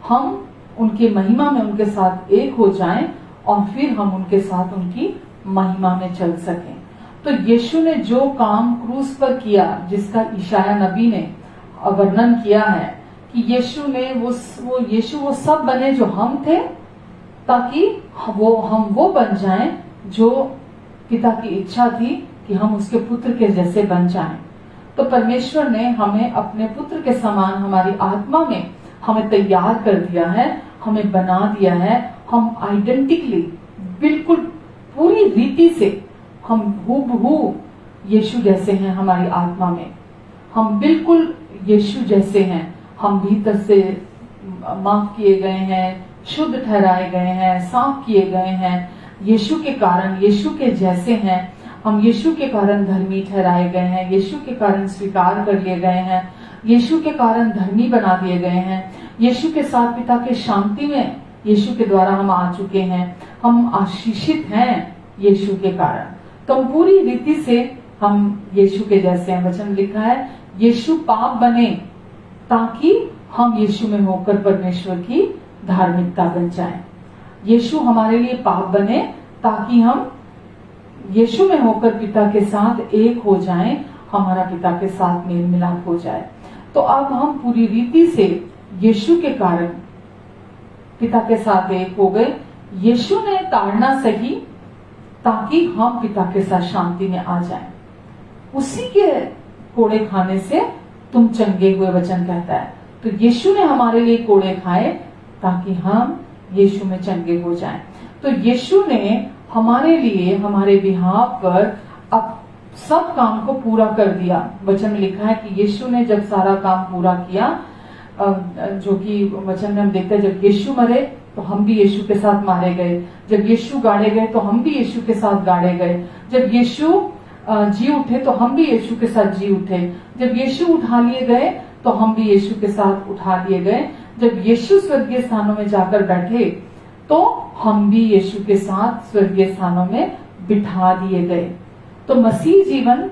हम उनके महिमा में उनके साथ एक हो जाएं और फिर हम उनके साथ उनकी महिमा में चल सकें। तो यीशु ने जो काम क्रूस पर किया, जिसका इशाया नबी ने वर्णन किया है कि यीशु ने वो सब बने जो हम थे, ताकि हम वो बन जाएं जो पिता की इच्छा थी कि हम उसके पुत्र के जैसे बन जाएं। तो परमेश्वर ने हमें अपने पुत्र के समान हमारी आत्मा में हमें तैयार कर दिया है, हमें बना दिया है। हम आइडेंटिकली बिल्कुल पूरी रीति से हम हूबहू यीशु जैसे हैं। हमारी आत्मा में हम बिल्कुल यीशु जैसे हैं। हम भीतर से माफ किए गए हैं, शुद्ध ठहराए गए हैं, साफ किए गए हैं। यीशु के कारण यीशु के जैसे हैं। हम यीशु के कारण धर्मी ठहराए गए हैं, यीशु के कारण स्वीकार कर लिए गए हैं, यीशु के कारण धर्मी बना दिए गए हैं। यीशु के साथ पिता के शांति में यीशु के द्वारा हम आ चुके हैं। हम आशीषित हैं यीशु के कारण। तो हम पूरी रीति से हम यीशु के जैसे हैं। वचन लिखा है यीशु पाप बने ताकि हम यीशु में होकर परमेश्वर की धार्मिकता बन जाएं। यीशु हमारे लिए पाप बने ताकि हम यीशु में होकर पिता के साथ एक हो जाएं, हमारा पिता के साथ मेल मिलाप हो जाए। तो अब हम पूरी रीति से यीशु के कारण पिता के साथ एक हो गए। यीशु ने ताड़ना सही ताकि हम पिता के साथ शांति में आ जाएं। उसी के कोड़े खाने से तुम चंगे हुए, वचन कहता है। तो यीशु ने हमारे लिए कोड़े खाए ताकि हम यीशु में चंगे हो जाएं। तो यीशु ने हमारे लिए हमारे बिहाफ पर अब सब काम को पूरा कर दिया। वचन में लिखा है कि यीशु ने जब सारा काम पूरा किया, जो कि वचन में हम देखते हैं, जब यीशु मरे तो हम भी यीशु के साथ मारे गए, जब यीशु गाड़े गए तो हम भी यीशु के साथ गाड़े गए, जब यीशु जी उठे तो हम भी यीशु के साथ जी उठे, जब यीशु उठा लिए गए तो हम भी यीशु के साथ उठा लिए गए, जब यीशु स्वर्गीय स्थानों में जाकर बैठे तो हम भी यीशु के साथ स्वर्गीय स्थानों में बिठा दिए गए। तो मसीह जीवन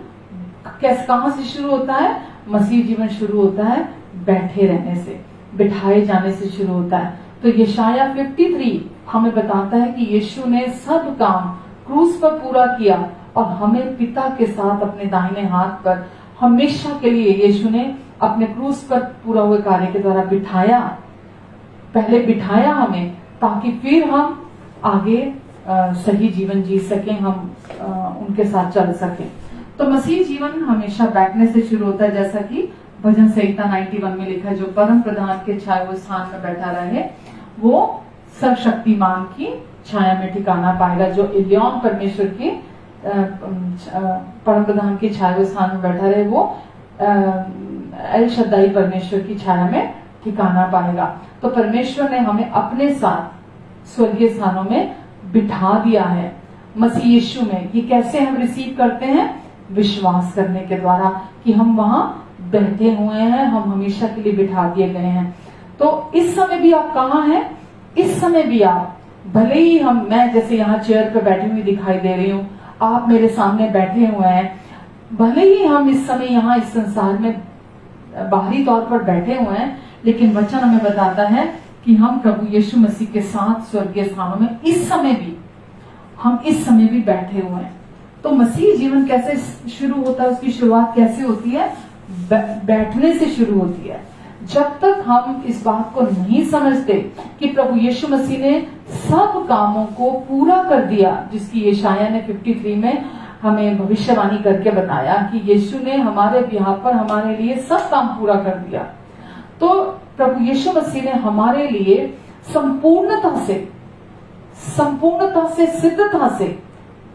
कहां से शुरू होता है? मसीह जीवन शुरू होता है बैठे रहने से, बिठाए जाने से शुरू होता है। तो यशाया 53 हमें बताता है कि यीशु ने सब काम क्रूस पर पूरा किया और हमें पिता के साथ अपने दाहिने हाथ पर हमेशा के लिए यीशु ने अपने क्रूस पर पूरा हुए कार्य के द्वारा बिठाया। पहले बिठाया हमें ताकि फिर हम आगे सही जीवन जी सकें, हम उनके साथ चल सकें। तो मसीह जीवन हमेशा बैठने से शुरू होता है, जैसा कि भजन संहिता 91 में लिखा है, जो परम प्रधान के छाए हुए स्थान में बैठा रहे वो सर्वशक्तिमान की छाया में ठिकाना पाएगा। जो इलियॉन परमेश्वर के परम प्रधान के छाए हुए स्थान में बैठा रहे वो एल शद्दाई परमेश्वर की छाया में ठिकाना पाएगा। तो परमेश्वर ने हमें अपने साथ स्वर्गीय स्थानों में बिठा दिया है मसीह यीशु में। ये कैसे हम रिसीव करते हैं? विश्वास करने के द्वारा कि हम वहां बैठे हुए हैं, हम हमेशा के लिए बिठा दिए गए हैं। तो इस समय भी आप कहाँ हैं? इस समय भी आप, भले ही मैं जैसे यहाँ चेयर पे बैठी हुई दिखाई दे रही हूँ, आप मेरे सामने बैठे हुए हैं, भले ही हम इस समय यहाँ इस संसार में बाहरी तौर पर बैठे हुए हैं, लेकिन वचन हमें बताता है कि हम प्रभु यीशु मसीह के साथ स्वर्गीय स्थानों में हम इस समय भी बैठे हुए हैं। तो मसीह जीवन कैसे शुरू होता है? उसकी शुरुआत कैसे होती है? बैठने से शुरू होती है। जब तक हम इस बात को नहीं समझते कि प्रभु यीशु मसीह ने सब कामों को पूरा कर दिया, जिसकी यशाया ने 53 में हमें भविष्यवाणी करके बताया कि यीशु ने हमारे बिहाफ पर हमारे लिए सब काम पूरा कर दिया। तो प्रभु यीशु मसीह ने हमारे लिए संपूर्णता से सिद्धता से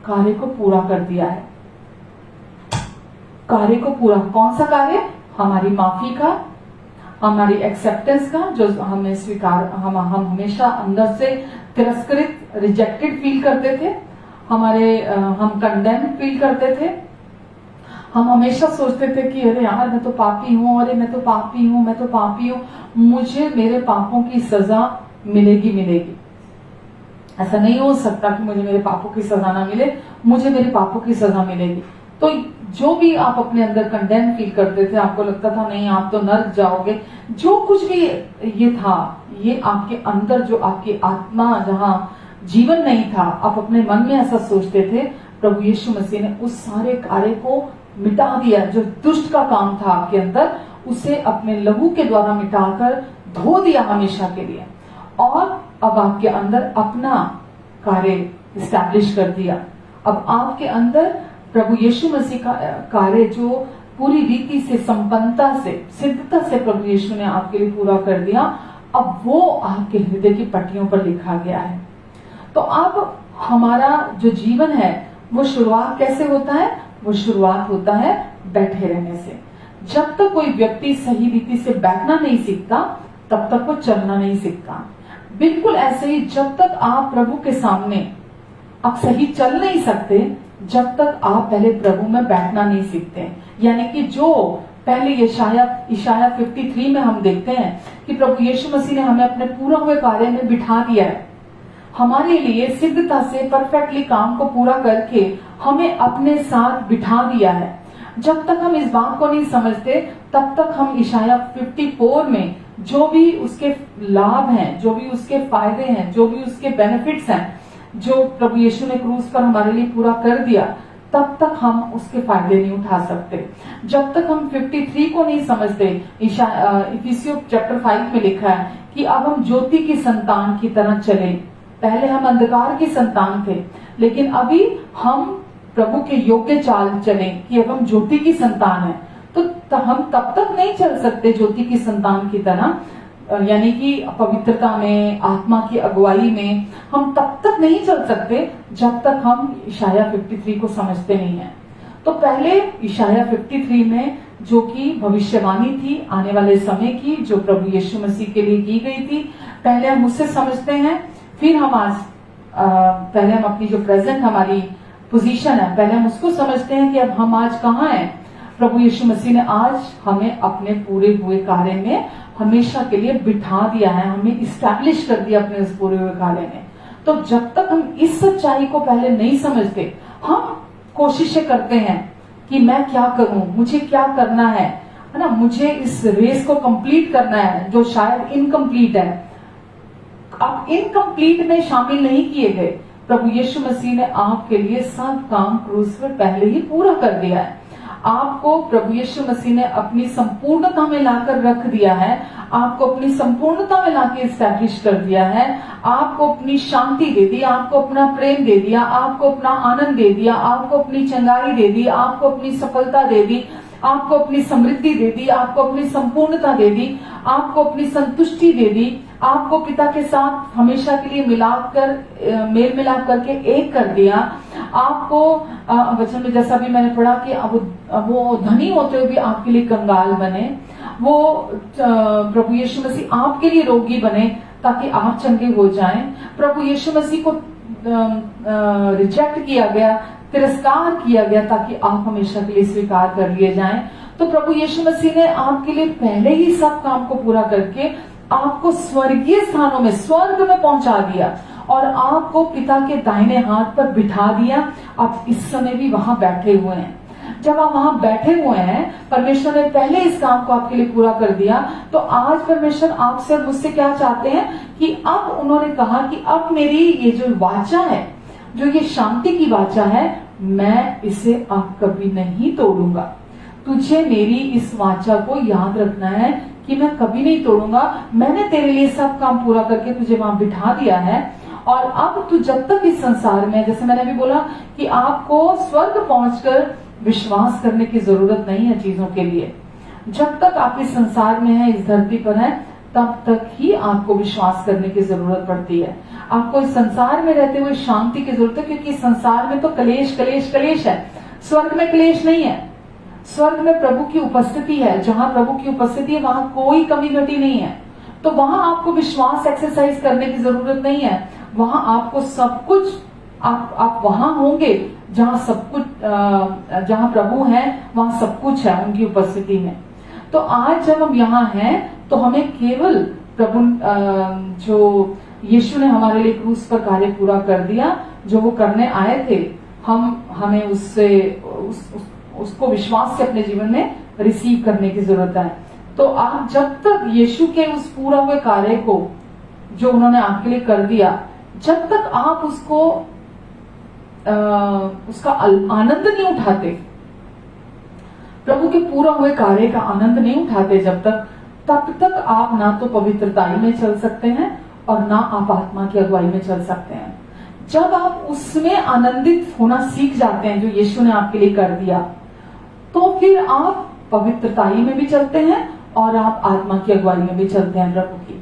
कार्य को पूरा कर दिया है। कार्य को पूरा, कौन सा कार्य? हमारी माफी का, हमारी एक्सेप्टेंस का, जो हमें स्वीकार, हम हमेशा अंदर से तिरस्कृत, रिजेक्टेड फील करते थे, हम कंडेम फील करते थे। हम हमेशा सोचते थे कि अरे यार मैं तो पापी हूँ, अरे मैं तो पापी हूँ, मुझे मेरे पापों की सजा मिलेगी। ऐसा नहीं हो सकता कि मुझे मेरे पापों की सजा ना मिले, मुझे मेरे पापों की सजा मिलेगी। तो जो भी आप अपने अंदर कंडेम फील करते थे, आपको लगता था नहीं आप तो नर्क जाओगे, जो कुछ भी ये था, ये आपके अंदर जो आपकी आत्मा जहाँ जीवन नहीं था, आप अपने मन में ऐसा सोचते थे, प्रभु यीशु मसीह ने उस सारे कार्य को मिटा दिया। जो दुष्ट का काम था आपके अंदर, उसे अपने लहू के द्वारा मिटाकर धो दिया हमेशा के लिए, और अब आपके अंदर अपना कार्य स्टैब्लिश कर दिया। अब आपके अंदर प्रभु यीशु मसीह का कार्य जो पूरी रीति से, संपन्नता से, सिद्धता से प्रभु यीशु ने आपके लिए पूरा कर दिया, अब वो आपके हृदय की पट्टियों पर लिखा गया है। तो अब हमारा जो जीवन है वो शुरुआत कैसे होता है? वो शुरुआत होता है बैठे रहने से। जब तक कोई व्यक्ति सही रीति से बैठना नहीं सीखता, तब तक वो चलना नहीं सीखता। बिल्कुल ऐसे ही जब तक आप प्रभु के सामने आप सही चल नहीं सकते, जब तक आप पहले प्रभु में बैठना नहीं सीखते। यानी कि जो पहले इशाया 53 में हम देखते हैं कि प्रभु यीशु मसीह ने हमें अपने पूरा हुए कार्य में बिठा दिया है, हमारे लिए सिद्धता से परफेक्टली काम को पूरा करके हमें अपने साथ बिठा दिया है। जब तक हम इस बात को नहीं समझते, तब तक हम इशाया 54 में जो भी उसके लाभ हैं, जो भी उसके फायदे हैं, जो भी उसके बेनिफिट्स हैं, जो प्रभु यीशु ने क्रूस पर हमारे लिए पूरा कर दिया, तब तक हम उसके फायदे नहीं उठा सकते। जब तक हम 53 को नहीं समझते, इफिसियों चैप्टर 5 में लिखा है कि अब हम ज्योति की संतान की तरह चले। पहले हम अंधकार की संतान थे, लेकिन अभी हम प्रभु के योग्य चाल चले कि अब हम ज्योति की संतान है। तो हम तब तक नहीं चल सकते ज्योति की संतान की तरह, यानी कि पवित्रता में, आत्मा की अगुवाई में हम तब तक नहीं चल सकते जब तक हम इशाया 53 को समझते नहीं है। तो पहले इशाया 53 में जो कि भविष्यवाणी थी आने वाले समय की, जो प्रभु यीशु मसीह के लिए की गई थी, पहले हम उससे समझते हैं। फिर हम आज पहले हम अपनी जो प्रेजेंट हमारी पोजीशन है, पहले हम उसको समझते हैं कि अब हम आज कहाँ हैं। प्रभु यीशु मसीह ने आज हमें अपने पूरे हुए कार्य में हमेशा के लिए बिठा दिया है, हमें इस्टेब्लिश कर दिया अपने उस पूरे हुए कार्य में। तो जब तक हम इस सच्चाई को पहले नहीं समझते, हम कोशिशें करते हैं कि मैं क्या करूं, मुझे क्या करना है ना, मुझे इस रेस को कंप्लीट करना है जो शायद इनकम्प्लीट है। आप इनकम्प्लीट में शामिल नहीं किए गए। प्रभु यीशु मसीह ने आपके लिए सब काम क्रूस पर पहले ही पूरा कर दिया है। आपको प्रभु यीशु मसीह ने अपनी संपूर्णता में लाकर रख दिया है, आपको अपनी संपूर्णता में लाकर एस्टैब्लिश कर दिया है, आपको अपनी शांति दे दी, आपको अपना प्रेम दे दिया, आपको अपना आनंद दे दिया, आपको अपनी चंगाई दे दी, आपको अपनी सफलता दे दी, आपको अपनी समृद्धि दे दी, आपको अपनी संपूर्णता दे दी, आपको अपनी संतुष्टि दे दी, आपको पिता के साथ हमेशा के लिए मेल मिलाप करके एक कर दिया। आपको वचन में जैसा भी मैंने पढ़ा कि अब वो धनी होते हुए भी आपके लिए कंगाल बने, वो प्रभु यीशु मसीह आपके लिए रोगी बने ताकि आप चंगे हो जाएं। प्रभु यीशु मसीह को रिजेक्ट किया गया, तिरस्कार किया गया ताकि आप हमेशा के लिए स्वीकार कर लिए जाएं। तो प्रभु यीशु मसीह ने आपके लिए पहले ही सब काम को पूरा करके आपको स्वर्गीय स्थानों में, स्वर्ग में पहुंचा दिया और आपको पिता के दाहिने हाथ पर बिठा दिया। आप इस समय भी वहां बैठे हुए हैं। जब आप वहां बैठे हुए हैं, परमेश्वर ने पहले इस काम को आपके लिए पूरा कर दिया। तो आज परमेश्वर आपसे और मुझसे क्या चाहते हैं कि अब उन्होंने कहा कि अब मेरी ये जो वाचा है, जो ये शांति की वाचा है, मैं इसे अब कभी नहीं तोड़ूंगा। तुझे मेरी इस वाचा को याद रखना है कि मैं कभी नहीं तोड़ूंगा। मैंने तेरे लिए सब काम पूरा करके तुझे वहां बिठा दिया है। और अब तू जब तक इस संसार में, जैसे मैंने अभी बोला कि आपको स्वर्ग पहुंचकर विश्वास करने की जरूरत नहीं है चीजों के लिए। जब तक आप इस संसार में हैं, इस धरती पर हैं, तब तक ही आपको विश्वास करने की जरूरत पड़ती है। आपको इस संसार में रहते हुए शांति की जरूरत है, क्योंकि इस संसार में तो कलेश कलेश कलेश है। स्वर्ग में कलेश नहीं है। स्वर्ग में प्रभु की उपस्थिति है। जहां प्रभु की उपस्थिति है वहां कोई कमी घटी नहीं है। तो वहां आपको विश्वास एक्सरसाइज करने की जरूरत नहीं है। वहां आपको सब कुछ, आप वहां होंगे जहां सब कुछ, जहां प्रभु है वहां सब कुछ है उनकी उपस्थिति में। तो आज जब हम यहाँ हैं तो हमें केवल प्रभु, जो यीशु ने हमारे लिए क्रूस पर कार्य पूरा कर दिया, जो वो करने आए थे, हमें उससे उसको विश्वास से अपने जीवन में रिसीव करने की जरूरत है। तो आप जब तक यीशु के उस पूरा हुए कार्य को, जो उन्होंने आपके लिए कर दिया, जब तक आप उसका आनंद नहीं उठाते, प्रभु के पूरा हुए कार्य का आनंद नहीं उठाते तब तक आप ना तो पवित्रताई में चल सकते हैं और ना आप आत्मा की अगुवाई में चल सकते हैं। जब आप उसमें आनंदित होना सीख जाते हैं जो यीशु ने आपके लिए कर दिया, तो फिर आप पवित्रताई में भी चलते हैं और आप आत्मा की अगुवाई में भी चलते हैं प्रभु की।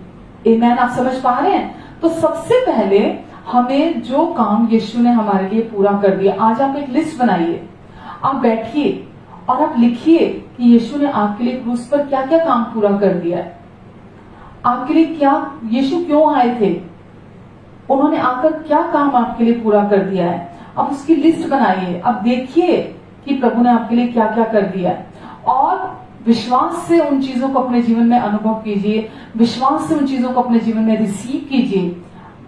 आमेन। आप समझ पा रहे हैं? तो सबसे पहले हमें जो काम यीशु ने हमारे लिए पूरा कर दिया, आज आप एक लिस्ट बनाइए, आप बैठिए और आप लिखिए कि यीशु ने आपके लिए क्रूस पर क्या क्या काम पूरा कर दिया है। आपके लिए क्या, यीशु क्यों आए थे, उन्होंने आकर क्या काम आपके लिए पूरा कर दिया है। अब उसकी लिस्ट बनाइए, अब देखिए कि प्रभु ने आपके लिए क्या क्या कर दिया है और विश्वास से उन चीजों को अपने जीवन में अनुभव कीजिए, विश्वास से उन चीजों को अपने जीवन में रिसीव कीजिए,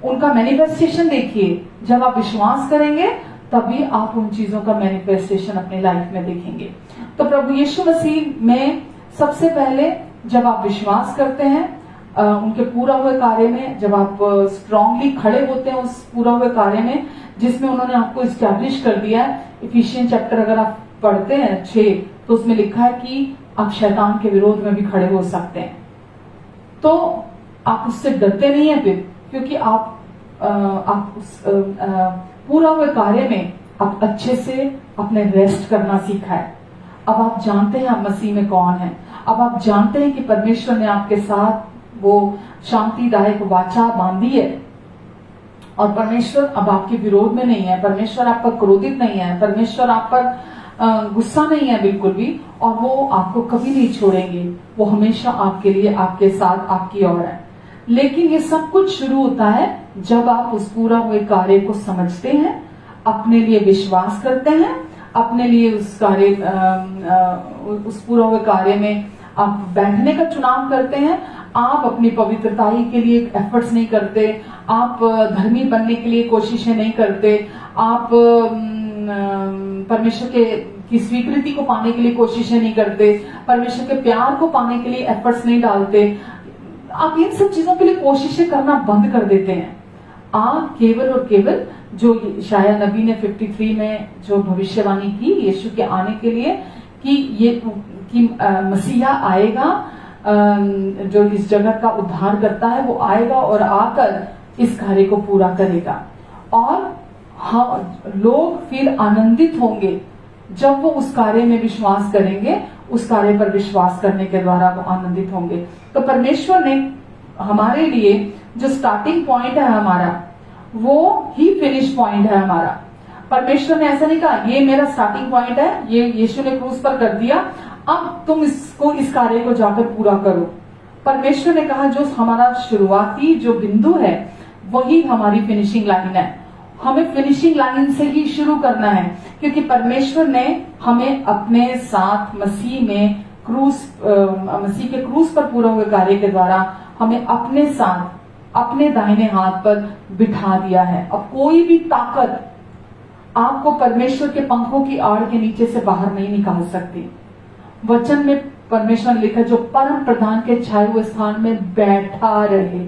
उनका मैनिफेस्टेशन देखिए। जब आप विश्वास करेंगे तभी आप उन चीजों का मैनिफेस्टेशन अपने लाइफ में देखेंगे। तो प्रभु यीशु मसीह में सबसे पहले जब आप विश्वास करते हैं उनके पूरा हुए कार्य में, जब आप स्ट्रांगली खड़े होते हैं उस पूरा हुए कार्य में जिसमें उन्होंने आपको इस्टेब्लिश कर दिया है। इफिशियन चैप्टर अगर आप पढ़ते हैं 6, तो उसमें लिखा है कि आप शैतान के विरोध में भी खड़े हो सकते हैं। तो आप उससे डरते नहीं है फिर, क्योंकि आप उस पूरा हुए कार्य में आप अच्छे से अपने रेस्ट करना सीखा है। अब आप जानते हैं आप मसीह में कौन है। अब आप जानते हैं कि परमेश्वर ने आपके साथ वो शांतिदायक वाचा बांधी है और परमेश्वर अब आपके विरोध में नहीं है, परमेश्वर आप पर क्रोधित नहीं है, परमेश्वर आप पर गुस्सा नहीं है बिल्कुल भी, और वो आपको कभी नहीं छोड़ेंगे। वो हमेशा आपके लिए, आपके साथ, आपकी ओर है। लेकिन ये सब कुछ शुरू होता है जब आप उस पूरा हुए कार्य को समझते हैं, अपने लिए विश्वास करते हैं, अपने लिए उस पूरा हुए कार्य में आप बैठने का चुनाव करते हैं। आप अपनी पवित्रताई के लिए एफर्ट्स नहीं करते, आप धर्मी बनने के लिए कोशिशें नहीं करते, आप परमेश्वर की स्वीकृति को पाने के लिए कोशिशें नहीं करते, परमेश्वर के प्यार को पाने के लिए एफर्ट्स नहीं डालते। आप इन सब चीजों के लिए कोशिशें करना बंद कर देते हैं। आप केवल और केवल जो शायद नबी ने 53 में जो भविष्यवाणी की यीशु के आने के लिए कि मसीहा आएगा, जो इस जगत का उद्धार करता है, वो आएगा और आकर इस कार्य को पूरा करेगा। और लोग फिर आनंदित होंगे जब वो उस कार्य में विश्वास करेंगे, उस कार्य पर विश्वास करने के द्वारा वो आनंदित होंगे। तो परमेश्वर ने हमारे लिए जो स्टार्टिंग पॉइंट है हमारा, वो ही फिनिश पॉइंट है हमारा। परमेश्वर ने ऐसा नहीं कहा ये मेरा स्टार्टिंग पॉइंट है, ये यीशु ने क्रूस पर कर दिया, अब तुम इस कार्य को जाकर पूरा करो। परमेश्वर ने कहा जो हमारा शुरुआती जो बिंदु है वही हमारी फिनिशिंग लाइन है। हमें फिनिशिंग लाइन से ही शुरू करना है, क्योंकि परमेश्वर ने हमें अपने साथ मसीह के क्रूस पर पूरा हुए कार्य के द्वारा हमें अपने साथ अपने दाहिने हाथ पर बिठा दिया है। अब कोई भी ताकत आपको परमेश्वर के पंखों की आड़ के नीचे से बाहर नहीं निकाल सकती। वचन में परमेश्वर ने लिखा जो परम प्रधान के छाए हुए स्थान में बैठा रहे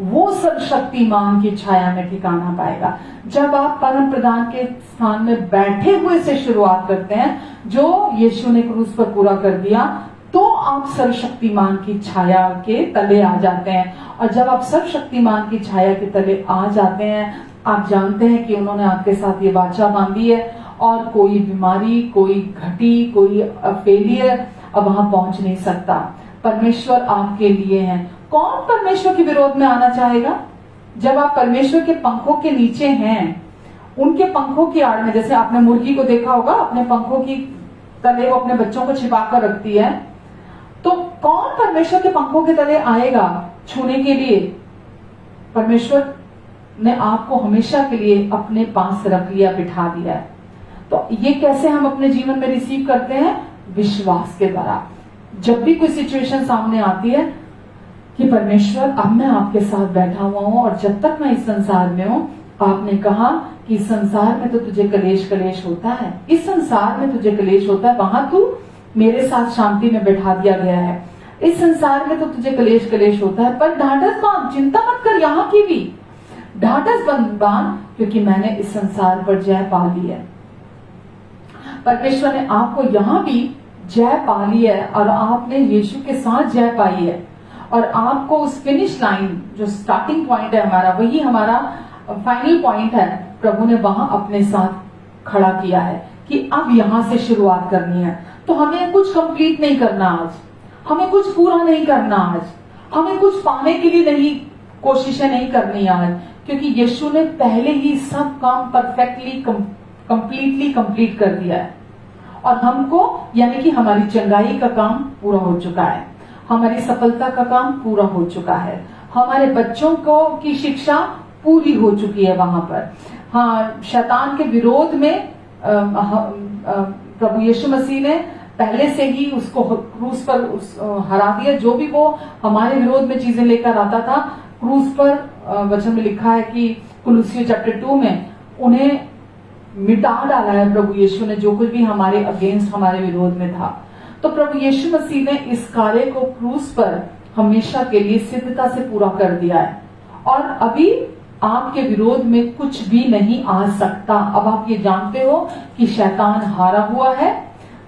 वो सर्वशक्तिमान की छाया में ठिकाना पाएगा। जब आप परम प्रधान के स्थान में बैठे हुए से शुरुआत करते हैं, जो यीशु ने क्रूस पर पूरा कर दिया, तो आप सर्वशक्तिमान की छाया के तले आ जाते हैं। और जब आप सर्वशक्तिमान की छाया के तले आ जाते हैं, आप जानते हैं कि उन्होंने आपके साथ ये वाचा बांधी है और कोई बीमारी, कोई घटी, कोई फेलियर अब वहां पहुंच नहीं सकता। परमेश्वर आपके लिए है। कौन परमेश्वर के विरोध में आना चाहेगा? जब आप परमेश्वर के पंखों के नीचे हैं, उनके पंखों की आड़ में, जैसे आपने मुर्गी को देखा होगा, अपने पंखों की तले वो अपने बच्चों को छिपा कर रखती है, तो कौन परमेश्वर के पंखों के तले आएगा छूने के लिए? परमेश्वर ने आपको हमेशा के लिए अपने पास रख लिया, बिठा दिया है। तो ये कैसे हम अपने जीवन में रिसीव करते हैं? विश्वास के द्वारा। जब भी कोई सिचुएशन सामने आती है कि परमेश्वर अब मैं आपके साथ बैठा हुआ हूं और जब तक मैं इस संसार में हूं, आपने कहा कि इस संसार में तो तुझे कलेश होता है, इस संसार में तुझे कलेश होता है, वहां तू मेरे साथ शांति में बैठा दिया गया है। इस संसार में तो तुझे कलेश होता है, पर ढांढस मान, चिंता मत कर, यहाँ की भी ढाढ़स बांध, क्योंकि मैंने इस संसार पर जय पा ली है। परमेश्वर ने आपको यहां भी जय पा ली है और आपने यीशु के साथ जय पाई है, और आपको उस फिनिश लाइन जो स्टार्टिंग पॉइंट है हमारा, वही हमारा फाइनल पॉइंट है, प्रभु ने वहां अपने साथ खड़ा किया है कि अब यहां से शुरुआत करनी है। तो हमें कुछ कंप्लीट नहीं करना आज, हमें कुछ पूरा नहीं करना आज, हमें कुछ पाने के लिए नहीं कोशिशें नहीं करनी आज, क्योंकि यीशु ने पहले ही सब काम परफेक्टली कंप्लीटली कंप्लीट कर दिया है। और हमको यानी कि हमारी चंगाई का काम पूरा हो चुका है, हमारी सफलता का काम पूरा हो चुका है, हमारे बच्चों को की शिक्षा पूरी हो चुकी है वहां पर। हाँ, शैतान के विरोध में प्रभु यीशु मसीह ने पहले से ही उसको क्रूस पर हरा दिया। जो भी वो हमारे विरोध में चीजें लेकर आता था, क्रूस पर वचन में लिखा है कि कुलुसियों चैप्टर 2 में उन्हें मिटा डाला है प्रभु यीशु ने, जो कुछ भी हमारे अगेंस्ट हमारे विरोध में था। तो प्रभु यीशु मसीह ने इस कार्य को क्रूस पर हमेशा के लिए सिद्धता से पूरा कर दिया है, और अभी आपके विरोध में कुछ भी नहीं आ सकता। अब आप ये जानते हो कि शैतान हारा हुआ है,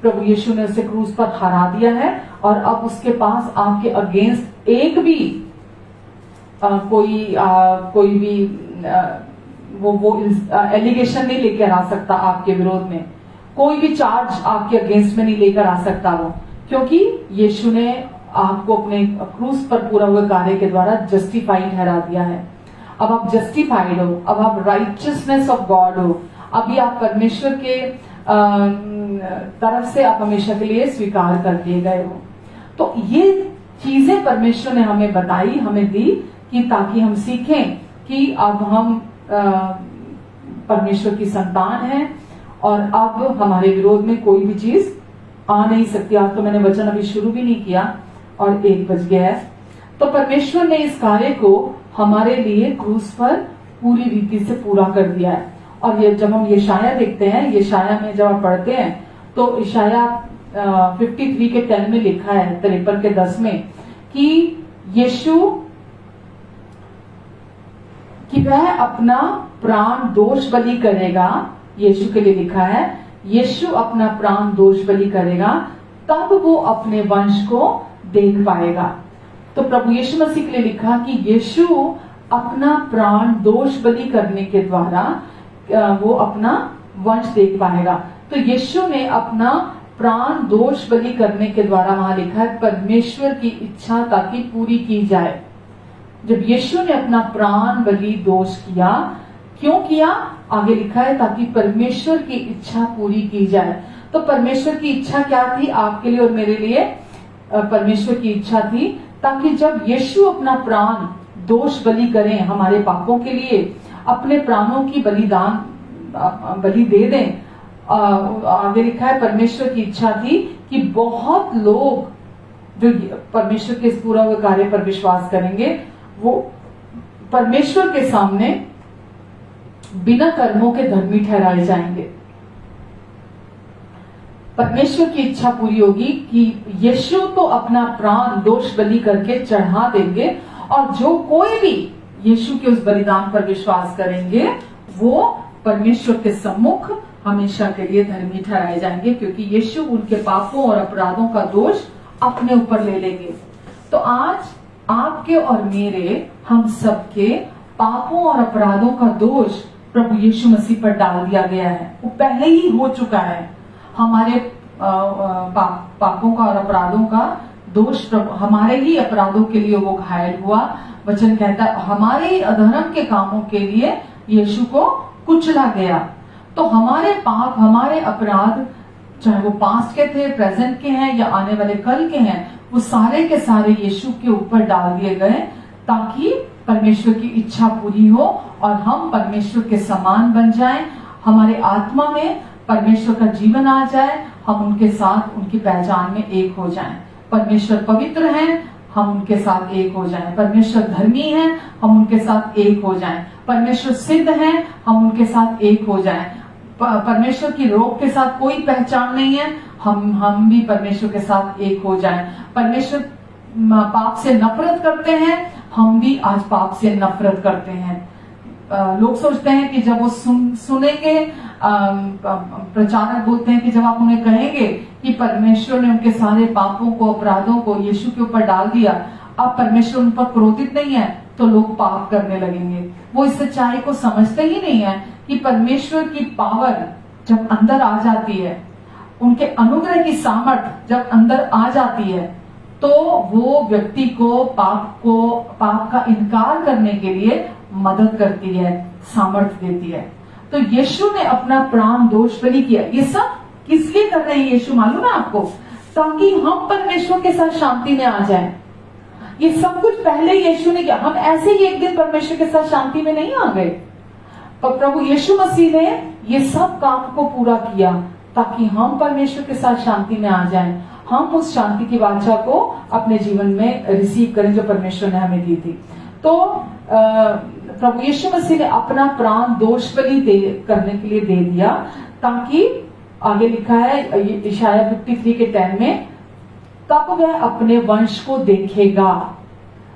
प्रभु यीशु ने उसे क्रूस पर हरा दिया है, और अब उसके पास आपके अगेंस्ट एक भी कोई भी वो एलिगेशन नहीं लेकर आ सकता। आपके विरोध में कोई भी चार्ज आपके अगेंस्ट में नहीं लेकर आ सकता वो, क्योंकि यीशु ने आपको अपने क्रूस पर पूरा हुए कार्य के द्वारा जस्टिफाइड ठहरा दिया है। अब आप जस्टिफाइड हो, अब आप राइचियसनेस ऑफ गॉड हो, अभी आप परमेश्वर के तरफ से आप हमेशा के लिए स्वीकार कर दिए गए हो। तो ये चीजें परमेश्वर ने हमें बताई, हमें दी, कि ताकि हम सीखें कि अब हम परमेश्वर की संतान हैं, और अब हमारे विरोध में कोई भी चीज आ नहीं सकती। आज तो मैंने वचन अभी शुरू भी नहीं किया और 1 बज गया है। तो परमेश्वर ने इस कार्य को हमारे लिए क्रूस पर पूरी रीति से पूरा कर दिया है। और ये जब हम यशाया देखते हैं, यशाया में जब आप पढ़ते हैं तो यशाया 53 के 10 में लिखा है, 53 के 10 में, कि यीशु कि वह अपना प्राण दोष बलि करेगा। यीशु के लिए लिखा है, यीशु अपना प्राण दोष बलि करेगा, तब वो अपने वंश को देख पाएगा। तो प्रभु यीशु मसीह के लिए लिखा कि यीशु अपना प्राण दोष बलि करने के द्वारा वो अपना वंश देख पाएगा। तो यीशु ने अपना प्राण दोष बलि करने के द्वारा, वहां लिखा है, परमेश्वर की इच्छा ताकि पूरी की जाए। जब यीशु ने अपना प्राण बलि दोष किया, क्यों किया? आगे लिखा है, ताकि परमेश्वर की इच्छा पूरी की जाए। तो परमेश्वर की इच्छा क्या थी आपके लिए और मेरे लिए? परमेश्वर की इच्छा थी ताकि जब यीशु अपना प्राण दोष बलि करें हमारे पापों के लिए, अपने प्राणों की बलि दे दें। आगे लिखा है, परमेश्वर की इच्छा थी कि बहुत लोग जो परमेश्वर के इस पूरा हुए कार्य पर विश्वास करेंगे, वो परमेश्वर के सामने बिना कर्मों के धर्मी ठहराए जाएंगे। परमेश्वर की इच्छा पूरी होगी कि यीशु तो अपना प्राण दोष बलि करके चढ़ा देंगे, और जो कोई भी यीशु के उस बलिदान पर विश्वास करेंगे, वो परमेश्वर के सम्मुख हमेशा के लिए धर्मी ठहराए जाएंगे, क्योंकि यीशु उनके पापों और अपराधों का दोष अपने ऊपर ले लेंगे। तो आज आपके और मेरे, हम सबके पापों और अपराधों का दोष प्रभु यीशु मसीह पर डाल दिया गया है। वो पहले ही हो चुका है। हमारे पापों का और अपराधों का दोष हमारे ही अपराधों के लिए वो घायल हुआ। वचन कहता है, हमारे अधर्म के कामों के लिए यीशु को कुचला गया। तो हमारे पाप, हमारे अपराध, चाहे वो पास्ट के थे, प्रेजेंट के हैं या आने वाले कल के हैं, वो सारे के सारे यीशु के ऊपर डाल दिए गए, ताकि परमेश्वर की इच्छा पूरी हो और हम परमेश्वर के समान बन जाएं। हमारे आत्मा में परमेश्वर का जीवन आ जाए, हम उनके साथ उनकी पहचान में एक हो जाएं। परमेश्वर पवित्र हैं, हम उनके साथ एक हो जाएं। परमेश्वर धर्मी हैं, हम उनके साथ एक हो जाएं। परमेश्वर सिद्ध हैं, हम उनके साथ एक हो जाएं। परमेश्वर की रोग के साथ कोई पहचान नहीं है, हम भी परमेश्वर के साथ एक हो जाएं। परमेश्वर पाप से नफरत करते हैं, हम भी आज पाप से नफरत करते हैं। लोग सोचते हैं कि जब वो सुनेंगे, प्रचारक बोलते हैं कि जब आप उन्हें कहेंगे कि परमेश्वर ने उनके सारे पापों को, अपराधों को यीशु के ऊपर डाल दिया, अब परमेश्वर उन पर क्रोधित नहीं है, तो लोग पाप करने लगेंगे। वो इस सच्चाई को समझते ही नहीं है कि परमेश्वर की पावर जब अंदर आ जाती है, उनके अनुग्रह की सामर्थ जब अंदर आ जाती है, तो वो व्यक्ति को पाप का इनकार करने के लिए मदद करती है, सामर्थ देती है। तो यीशु ने अपना प्राण दोष बलि किया। ये सब किस लिए कर रहे हैं यीशु, मालूम है आपको? ताकि हम परमेश्वर के साथ शांति में आ जाएं। ये सब कुछ पहले यीशु ने किया। हम ऐसे ही एक दिन परमेश्वर के साथ शांति में नहीं आ गए, पर प्रभु यीशु मसीह ने ये सब काम को पूरा किया ताकि हम परमेश्वर के साथ शांति में आ जाएं। हम उस शांति की वाचा को अपने जीवन में रिसीव करें जो परमेश्वर ने हमें दी थी। तो प्रभु यीशु मसीह ने अपना प्राण दोष बलि करने के लिए दे दिया, ताकि आगे लिखा है इशाया 53 के 10 में, तब वह अपने वंश को देखेगा।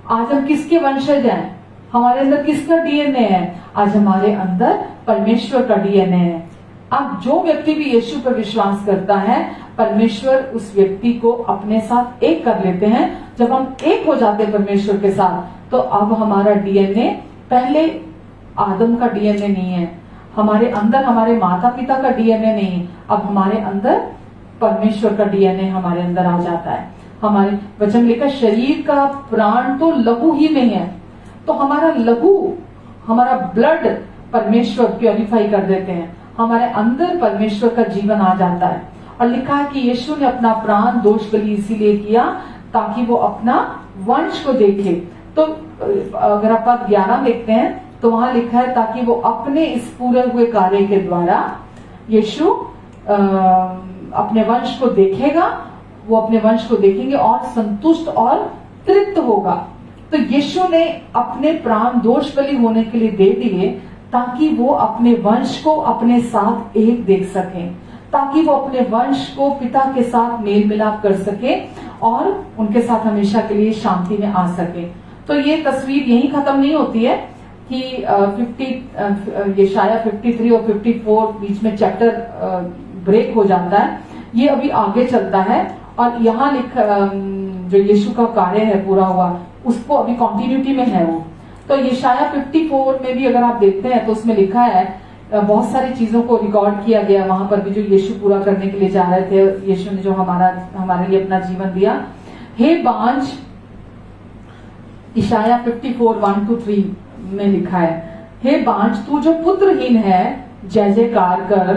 आज हम किसके वंशज हैं? हमारे अंदर किसका डीएनए है? आज हमारे अंदर परमेश्वर का डीएनए है। अब जो व्यक्ति भी यीशु पर विश्वास करता है, परमेश्वर उस व्यक्ति को अपने साथ एक कर लेते हैं। जब हम एक हो जाते हैं परमेश्वर के साथ, तो अब हमारा डीएनए पहले आदम का डीएनए नहीं है, हमारे अंदर हमारे माता पिता का डीएनए नहीं है, अब हमारे अंदर परमेश्वर का डीएनए हमारे अंदर आ जाता है। हमारे वचन लिखा, शरीर का प्राण तो लहू ही में है, तो हमारा लहू, हमारा ब्लड परमेश्वर प्योरीफाई कर देते हैं, हमारे अंदर परमेश्वर का जीवन आ जाता है। और लिखा है कि यीशु ने अपना प्राण दोष बलि इसीलिए किया ताकि वो अपना वंश को देखे। तो अगर आप पद 11 देखते हैं तो वहां लिखा है, ताकि वो अपने इस पूरे हुए कार्य के द्वारा यीशु अपने वंश को देखेगा, वो अपने वंश को देखेंगे और संतुष्ट और तृप्त होगा। तो यीशु ने अपने प्राण दोष बलि होने के लिए दे दिए ताकि वो अपने वंश को अपने साथ एक देख सकें, ताकि वो अपने वंश को पिता के साथ मेल मिलाप कर सके और उनके साथ हमेशा के लिए शांति में आ सके। तो ये तस्वीर यही खत्म नहीं होती है कि ये शायद 53 और 54 बीच में चैप्टर ब्रेक हो जाता है, ये अभी आगे चलता है। और यहाँ जो यीशु का कार्य है पूरा हुआ, उसको अभी कंटिन्यूटी में है वो। तो ये शायद 54 में भी अगर आप देखते हैं तो उसमें लिखा है, बहुत सारी चीजों को रिकॉर्ड किया गया वहां पर भी जो यीशु पूरा करने के लिए जा रहे थे। यीशु ने जो हमारे लिए अपना जीवन दिया। हे बांझ, इशाया 54 1-3 में लिखा है, हे बांझ तू जो पुत्रहीन है जय जयकार कर,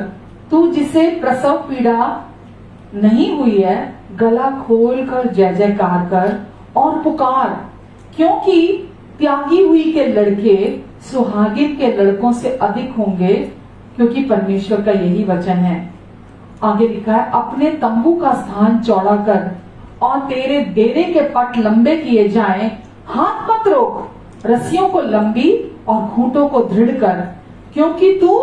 तू जिसे प्रसव पीड़ा नहीं हुई है गला खोल कर जय जयकार कर और पुकार, क्योंकि त्यागी हुई के लड़के सुहागिन के लड़कों से अधिक होंगे, क्योंकि परमेश्वर का यही वचन है। आगे लिखा है, अपने तंबू का स्थान चौड़ा कर और तेरे डेरे के पट लंबे किए जाएं, हाथ मत रोक, रस्सियों को लंबी और खूंटों को दृढ़ कर, क्योंकि तू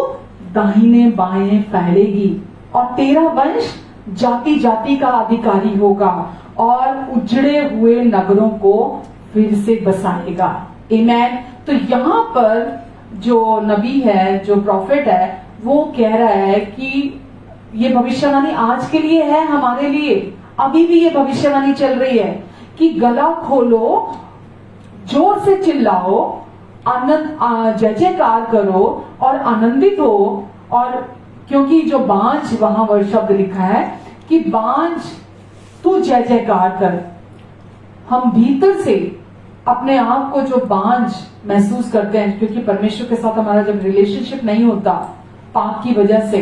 दाहिने बाएं फैलेगी और तेरा वंश जाति जाति का अधिकारी होगा और उजड़े हुए नगरों को फिर से बसाएगा। आमीन। तो यहाँ पर जो नबी है, जो प्रॉफिट है, वो कह रहा है कि ये भविष्यवाणी आज के लिए है, हमारे लिए अभी भी ये भविष्यवाणी चल रही है कि गला खोलो, जोर से चिल्लाओ, आनंद जय जयकार करो और आनंदित हो। और क्योंकि जो बांझ, वहां वह शब्द लिखा है कि बांझ तू जय जयकार कर। हम भीतर से अपने आप को जो बांझ महसूस करते हैं, क्योंकि परमेश्वर के साथ हमारा जब रिलेशनशिप नहीं होता पाप की वजह से,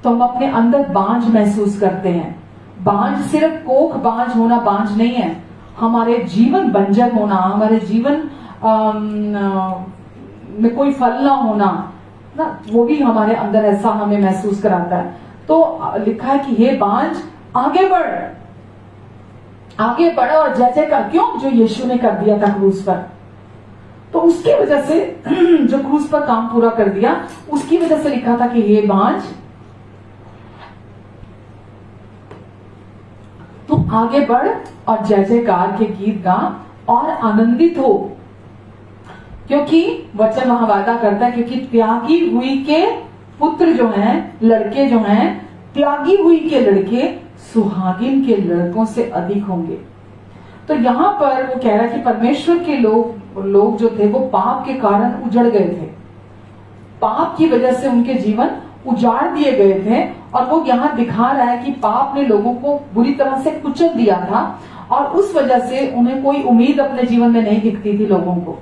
तो हम अपने अंदर बांझ महसूस करते हैं। बांझ सिर्फ कोख बांझ होना बांझ नहीं है, हमारे जीवन बंजर होना, हमारे जीवन में कोई फल ना होना ना, वो भी हमारे अंदर ऐसा हमें महसूस कराता है। तो लिखा है कि हे बांझ आगे बढ़, आगे बढ़ो और जय जयकार। क्यों? जो यीशु ने कर दिया था क्रूस पर, तो उसकी वजह से जो क्रूस पर काम पूरा कर दिया, उसकी वजह से लिखा था कि हे बांझ तुम आगे बढ़ और जय जयकार के गीत गा और आनंदित हो, क्योंकि वचन वहां वादा करता है, क्योंकि त्यागी हुई के पुत्र जो हैं, लड़के जो हैं, त्यागी हुई के लड़के सुहागिन के लड़कों से अधिक होंगे। तो यहां पर वो कह रहा है कि परमेश्वर के लोग जो थे वो पाप के कारण उजड़ गए थे, पाप की वजह से उनके जीवन उजाड़ दिए गए थे। और वो यहाँ दिखा रहा है कि पाप ने लोगों को बुरी तरह से कुचल दिया था और उस वजह से उन्हें कोई उम्मीद अपने जीवन में नहीं दिखती थी लोगों को।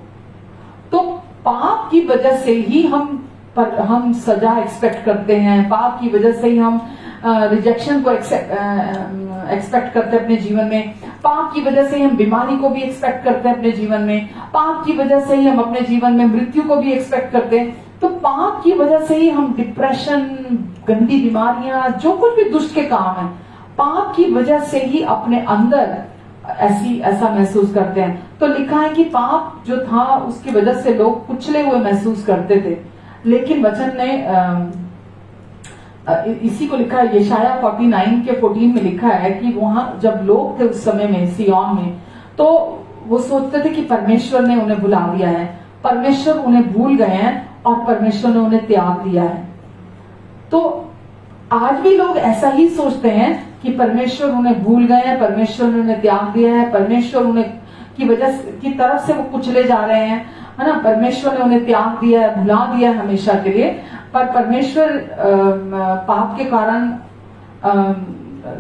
तो पाप की वजह से ही हम सजा एक्सपेक्ट करते हैं, पाप की वजह से ही हम रिजेक्शन को एक्सपेक्ट करते हैं अपने जीवन में, पाप की वजह से ही हम बीमारी को भी एक्सपेक्ट करते हैं अपने जीवन में, पाप की वजह से ही हम अपने जीवन में मृत्यु को भी एक्सपेक्ट करते हैं। तो पाप की वजह से ही हम डिप्रेशन, गंदी बीमारियां, जो कुछ भी दुष्ट के काम है, पाप की वजह से ही अपने अंदर ऐसा महसूस करते हैं। तो लिखा है कि पाप जो था उसकी वजह से लोग कुचले हुए महसूस करते थे, लेकिन वचन ने इसी को लिखा है, यशाया 49 के 14 में लिखा है कि वहां जब लोग थे उस समय में सिय्योन में, तो वो सोचते थे कि परमेश्वर ने उन्हें भुला दिया है, परमेश्वर उन्हें भूल गए हैं और परमेश्वर ने उन्हें त्याग दिया है। तो आज भी लोग ऐसा ही सोचते हैं कि परमेश्वर उन्हें भूल गए हैं, परमेश्वर ने उन्हें त्याग दिया है, परमेश्वर उन्हें की वजह की तरफ से वो कुचले जा रहे हैं, है ना, परमेश्वर ने उन्हें त्याग दिया है, भुला दिया है हमेशा के लिए। पर परमेश्वर पाप के कारण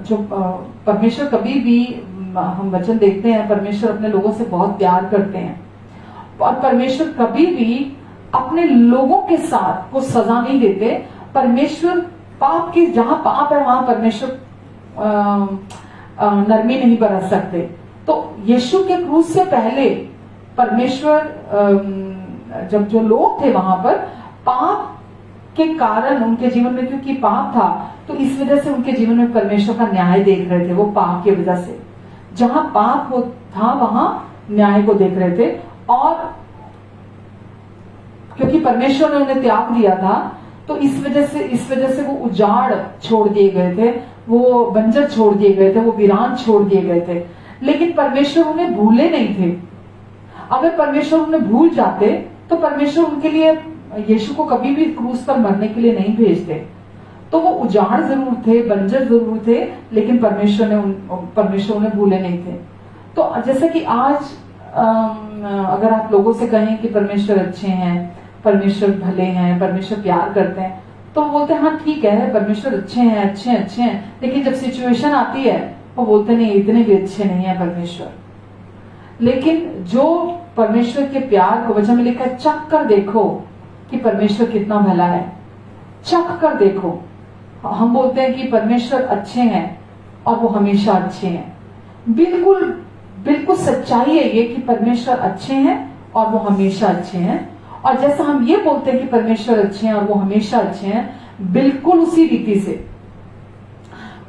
जो परमेश्वर कभी भी, हम वचन देखते हैं, परमेश्वर अपने लोगों से बहुत प्यार करते हैं और परमेश्वर कभी भी अपने लोगों के साथ को सजा नहीं देते। परमेश्वर पाप के, जहां पाप है वहां परमेश्वर नरमी नहीं बरस सकते। तो यीशु के क्रूस से पहले परमेश्वर, जब जो लोग थे वहां पर पाप के कारण उनके जीवन में, क्योंकि पाप था तो इस वजह से उनके जीवन में परमेश्वर का न्याय देख रहे थे। वो पाप की वजह से, जहां पाप था वहां न्याय को देख रहे थे, और क्योंकि परमेश्वर ने उन्हें त्याग दिया था तो इस वजह से वो उजाड़ छोड़ दिए गए थे, वो बंजर छोड़ दिए गए थे, वो वीरान छोड़ दिए गए थे। लेकिन परमेश्वर उन्हें भूले नहीं थे। अगर परमेश्वर उन्हें भूल जाते तो परमेश्वर उनके लिए यीशु को कभी भी क्रूस पर मरने के लिए नहीं भेजते। तो वो उजाड़ जरूर थे, बंजर जरूर थे, लेकिन परमेश्वर उन्हें भूले नहीं थे। तो जैसे कि आज अगर आप लोगों से कहें कि परमेश्वर अच्छे हैं, परमेश्वर भले हैं, परमेश्वर प्यार करते हैं, तो वो बोलते हैं हाँ ठीक है, परमेश्वर अच्छे हैं, लेकिन जब सिचुएशन आती है वो बोलते नहीं, इतने भी अच्छे नहीं है परमेश्वर। लेकिन जो परमेश्वर के प्यार को, वचन में लिखा है, चख कर देखो कि परमेश्वर कितना भला है, चख कर देखो। हम बोलते हैं कि परमेश्वर अच्छे हैं और वो हमेशा अच्छे हैं। बिल्कुल सच्चाई है ये कि परमेश्वर अच्छे हैं और वो हमेशा अच्छे हैं। और जैसा हम ये बोलते हैं कि परमेश्वर अच्छे हैं और वो हमेशा अच्छे हैं, बिल्कुल उसी रीति से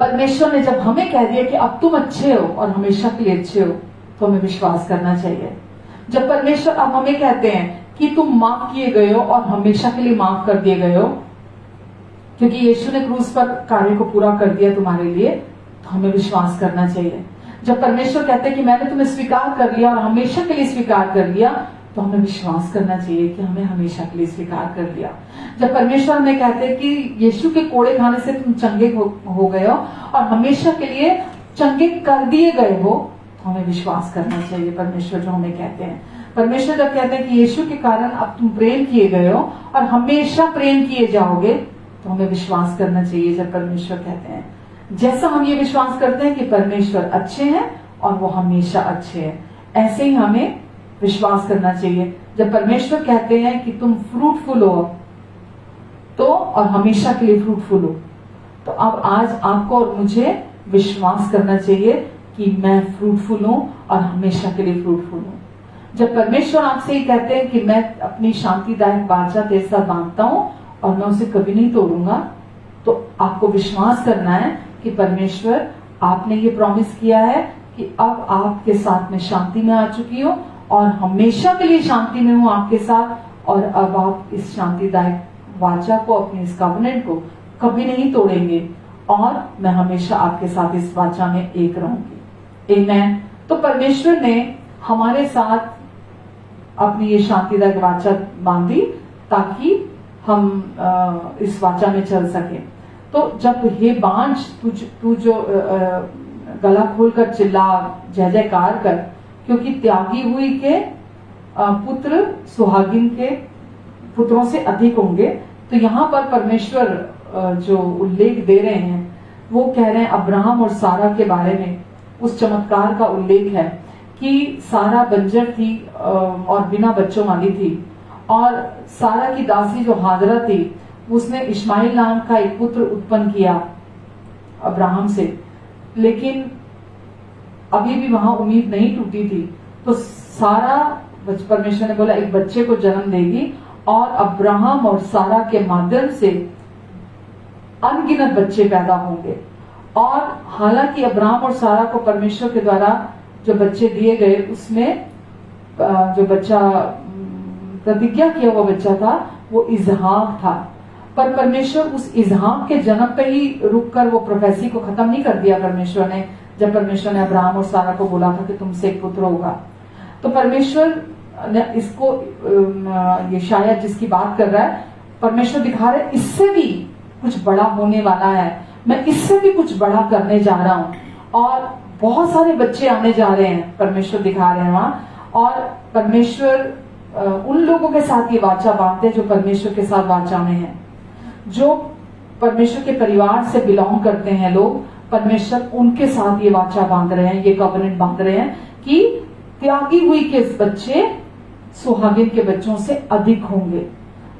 परमेश्वर ने जब हमें कह दिया कि अब तुम अच्छे हो और हमेशा के लिए अच्छे हो, तो हमें विश्वास करना चाहिए। जब परमेश्वर अब हमें कहते हैं कि तुम माफ किए गए हो और हमेशा के लिए माफ कर दिए गए हो, क्योंकि यीशु ने क्रूस पर कार्य को पूरा कर दिया तुम्हारे लिए, तो हमें विश्वास करना चाहिए। जब परमेश्वर कहते हैं कि मैंने तुम्हें स्वीकार कर लिया और हमेशा के लिए स्वीकार कर लिया, तो हमें विश्वास करना चाहिए कि हमें हमेशा के लिए स्वीकार कर लिया। जब परमेश्वर हमें कहते हैं कि यीशु के कोड़े खाने से तुम चंगे हो गए हो और हमेशा के लिए चंगे कर दिए गए हो, तो हमें विश्वास करना चाहिए परमेश्वर जो हमें कहते हैं। परमेश्वर जब कहते हैं कि यीशु के कारण अब तुम प्रेम किए गए हो और हमेशा प्रेम किए जाओगे, तो हमें विश्वास करना चाहिए जब परमेश्वर कहते हैं। जैसा हम ये विश्वास करते हैं कि परमेश्वर अच्छे हैं और वो हमेशा अच्छे हैं, ऐसे ही हमें विश्वास करना चाहिए। जब परमेश्वर कहते हैं कि तुम फ्रूटफुल हो तो, और हमेशा के लिए फ्रूटफुल हो, तो अब आज आपको और मुझे विश्वास करना चाहिए कि मैं फ्रूटफुल हूं और हमेशा के लिए फ्रूटफुल हूं। जब परमेश्वर आपसे ही कहते हैं कि मैं अपनी शांतिदायक वाचा तेरे साथ बांधता हूं और मैं उसे कभी नहीं तोड़ूंगा, तो आपको विश्वास करना है कि परमेश्वर आपने ये प्रॉमिस किया है कि अब आपके साथ में शांति में आ चुकी हो और हमेशा के लिए शांति में हूं आपके साथ, और अब आप इस शांतिदायक वाचा को, अपने इस कवनेंट को कभी नहीं तोड़ेंगे और मैं हमेशा आपके साथ इस वाचा में एक रहूंगी। आमेन। तो परमेश्वर ने हमारे साथ अपनी ये शांतिदायक वाचा बांधी ताकि हम इस वाचा में चल सके। तो जब हे बांझ तू जो गला खोलकर चिल्ला, जय जयकार कर, क्योंकि त्यागी हुई के पुत्र सुहागिन के पुत्रों से अधिक होंगे। तो यहाँ पर परमेश्वर जो उल्लेख दे रहे हैं वो कह रहे हैं अब्राहम और सारा के बारे में। उस चमत्कार का उल्लेख है कि सारा बंजर थी और बिना बच्चों वाली थी, और सारा की दासी जो हाजरा थी उसने इस्माइल नाम का एक पुत्र उत्पन्न किया अब्राहम से, लेकिन अभी भी वहां उम्मीद नहीं टूटी थी। तो सारा, परमेश्वर ने बोला एक बच्चे को जन्म देगी और अब्राहम और सारा के माध्यम से अनगिनत बच्चे पैदा होंगे। और हालांकि अब्राहम और सारा को परमेश्वर के द्वारा जो बच्चे दिए गए उसमें जो बच्चा प्रतिज्ञा किया हुआ बच्चा था वो इसहाक था, पर परमेश्वर उस इसहाक के जन्म पे ही रुककर वो प्रोफेसी को खत्म नहीं कर दिया परमेश्वर ने, जब परमेश्वर ने अब्राहम और सारा को बोला था कि तुमसे एक पुत्र होगा। तो परमेश्वर ने इसको, ये शायद जिसकी बात कर रहा है, परमेश्वर दिखा रहे इससे भी कुछ बड़ा होने वाला है, मैं इससे भी कुछ बड़ा करने जा रहा हूं और बहुत सारे बच्चे आने जा रहे हैं, परमेश्वर दिखा रहे हैं वहां। और परमेश्वर उन लोगों के साथ ये वाचा बांधते हैं जो परमेश्वर के साथ वाचा में है, जो परमेश्वर के परिवार से बिलोंग करते हैं लोग, परमेश्वर उनके साथ ये वाचा बांध रहे हैं, ये कवनेंट बांध रहे हैं कि त्यागी हुई के बच्चे सुहागिन के बच्चों से अधिक होंगे।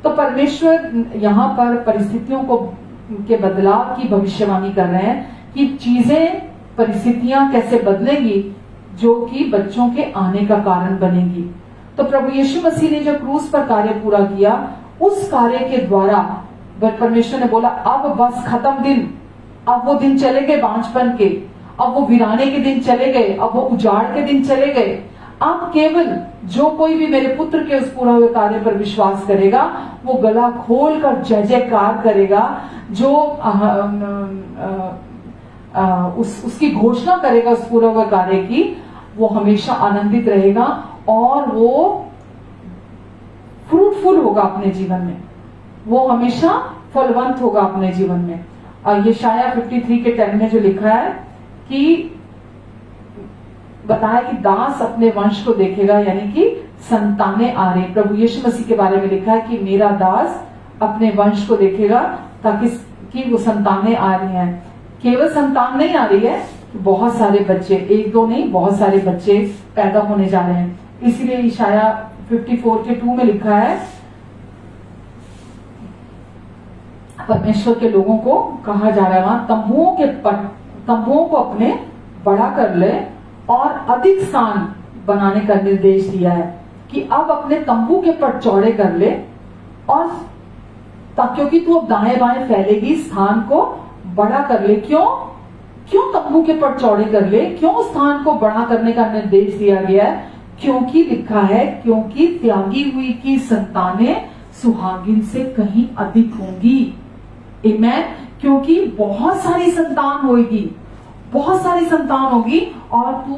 तो परमेश्वर यहाँ पर परिस्थितियों को के बदलाव की भविष्यवाणी कर रहे हैं कि चीजें, परिस्थितियां कैसे बदलेंगी जो कि बच्चों के आने का कारण बनेगी। तो प्रभु यीशु मसीह ने जो क्रूस पर कार्य पूरा किया, उस कार्य के द्वारा परमेश्वर ने बोला अब बस खत्म दिन, अब वो दिन चले गए बांझपन के, अब वो वीराने के दिन चले गए, अब वो उजाड़ के दिन चले गए। अब केवल जो कोई भी मेरे पुत्र के उस पूरा हुए कार्य पर विश्वास करेगा वो गला खोल कर जय जयकार करेगा, जो उसकी घोषणा करेगा उस पूरा हुए कार्य की, वो हमेशा आनंदित रहेगा और वो फ्रूटफुल होगा अपने जीवन में, वो हमेशा फलवंत होगा अपने जीवन में। और ये शाया 53 के 10 में जो लिखा है कि बताया कि दास अपने वंश को देखेगा, यानी कि संतानें आ रही। प्रभु यीशु मसीह के बारे में लिखा है कि मेरा दास अपने वंश को देखेगा, ताकि वो संतानें आ रही हैं। केवल संतान नहीं आ रही है, बहुत सारे बच्चे, एक दो नहीं, बहुत सारे बच्चे पैदा होने जा रहे हैं। इसीलिए इशाया 54 के 2 में लिखा है परमेश्वर के लोगों को कहा जा रहा है वहां, तंबुओं को अपने बड़ा कर ले और अधिक स्थान बनाने का निर्देश दिया है कि अब अपने तंबू के पट चौड़े कर ले, और क्योंकि तू अब दाएं बाएं फैलेगी, स्थान को बड़ा कर ले। क्यों तंबू के पट चौड़े कर ले, क्यों स्थान को बड़ा करने का निर्देश दिया गया है? क्योंकि लिखा है, क्योंकि त्यागी हुई की संतानें सुहागिन से कहीं अधिक होंगी। आमीन। क्योंकि बहुत सारी संतान होगी, बहुत सारी संतान होगी और तू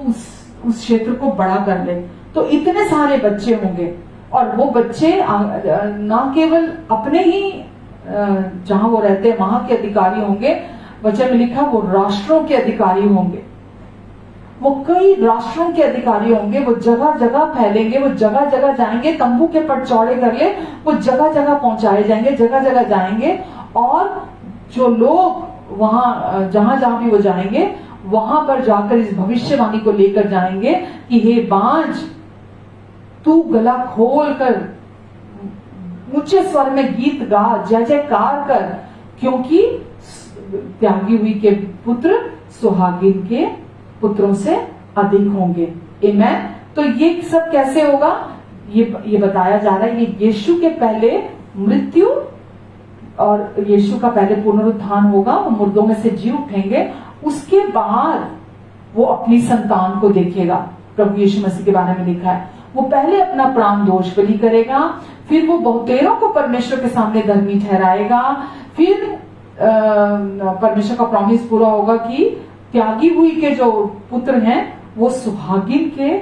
उस क्षेत्र को बड़ा कर ले, तो इतने सारे बच्चे होंगे। और वो बच्चे न केवल अपने ही जहां वो रहते हैं वहां के अधिकारी होंगे, वचन में लिखा वो राष्ट्रों के अधिकारी होंगे, वो कई राष्ट्रों के अधिकारी होंगे, वो जगह जगह फैलेंगे, वो जगह जगह जाएंगे, तंबू के पट चौड़े कर ले, वो जगह जगह पहुंचाए जाएंगे, जगह जगह जाएंगे। और जो लोग वहां जहां जहां भी वो जाएंगे वहां पर जाकर इस भविष्यवाणी को लेकर जाएंगे कि हे बांझ, तू गला खोल कर ऊंचे स्वर में गीत गा, जय जयकार कर, क्योंकि त्यागी हुई के पुत्र सुहागिन के पुत्रों से अधिक होंगे। आमीन। तो ये सब कैसे होगा, ये बताया जा रहा है। ये यीशु के पहले मृत्यु और यीशु का पहले पुनरुत्थान होगा, वो मुर्दों में से जी उठेंगे, उसके बाद वो अपनी संतान को देखेगा। प्रभु यीशु मसीह के बारे में लिखा है वो पहले अपना प्राण दोष बलि करेगा, फिर वो बहुतेरों को परमेश्वर के सामने धर्मी ठहराएगा, फिर परमेश्वर का प्रॉमिस पूरा होगा कि त्यागी हुई के जो पुत्र हैं वो सुहागिन के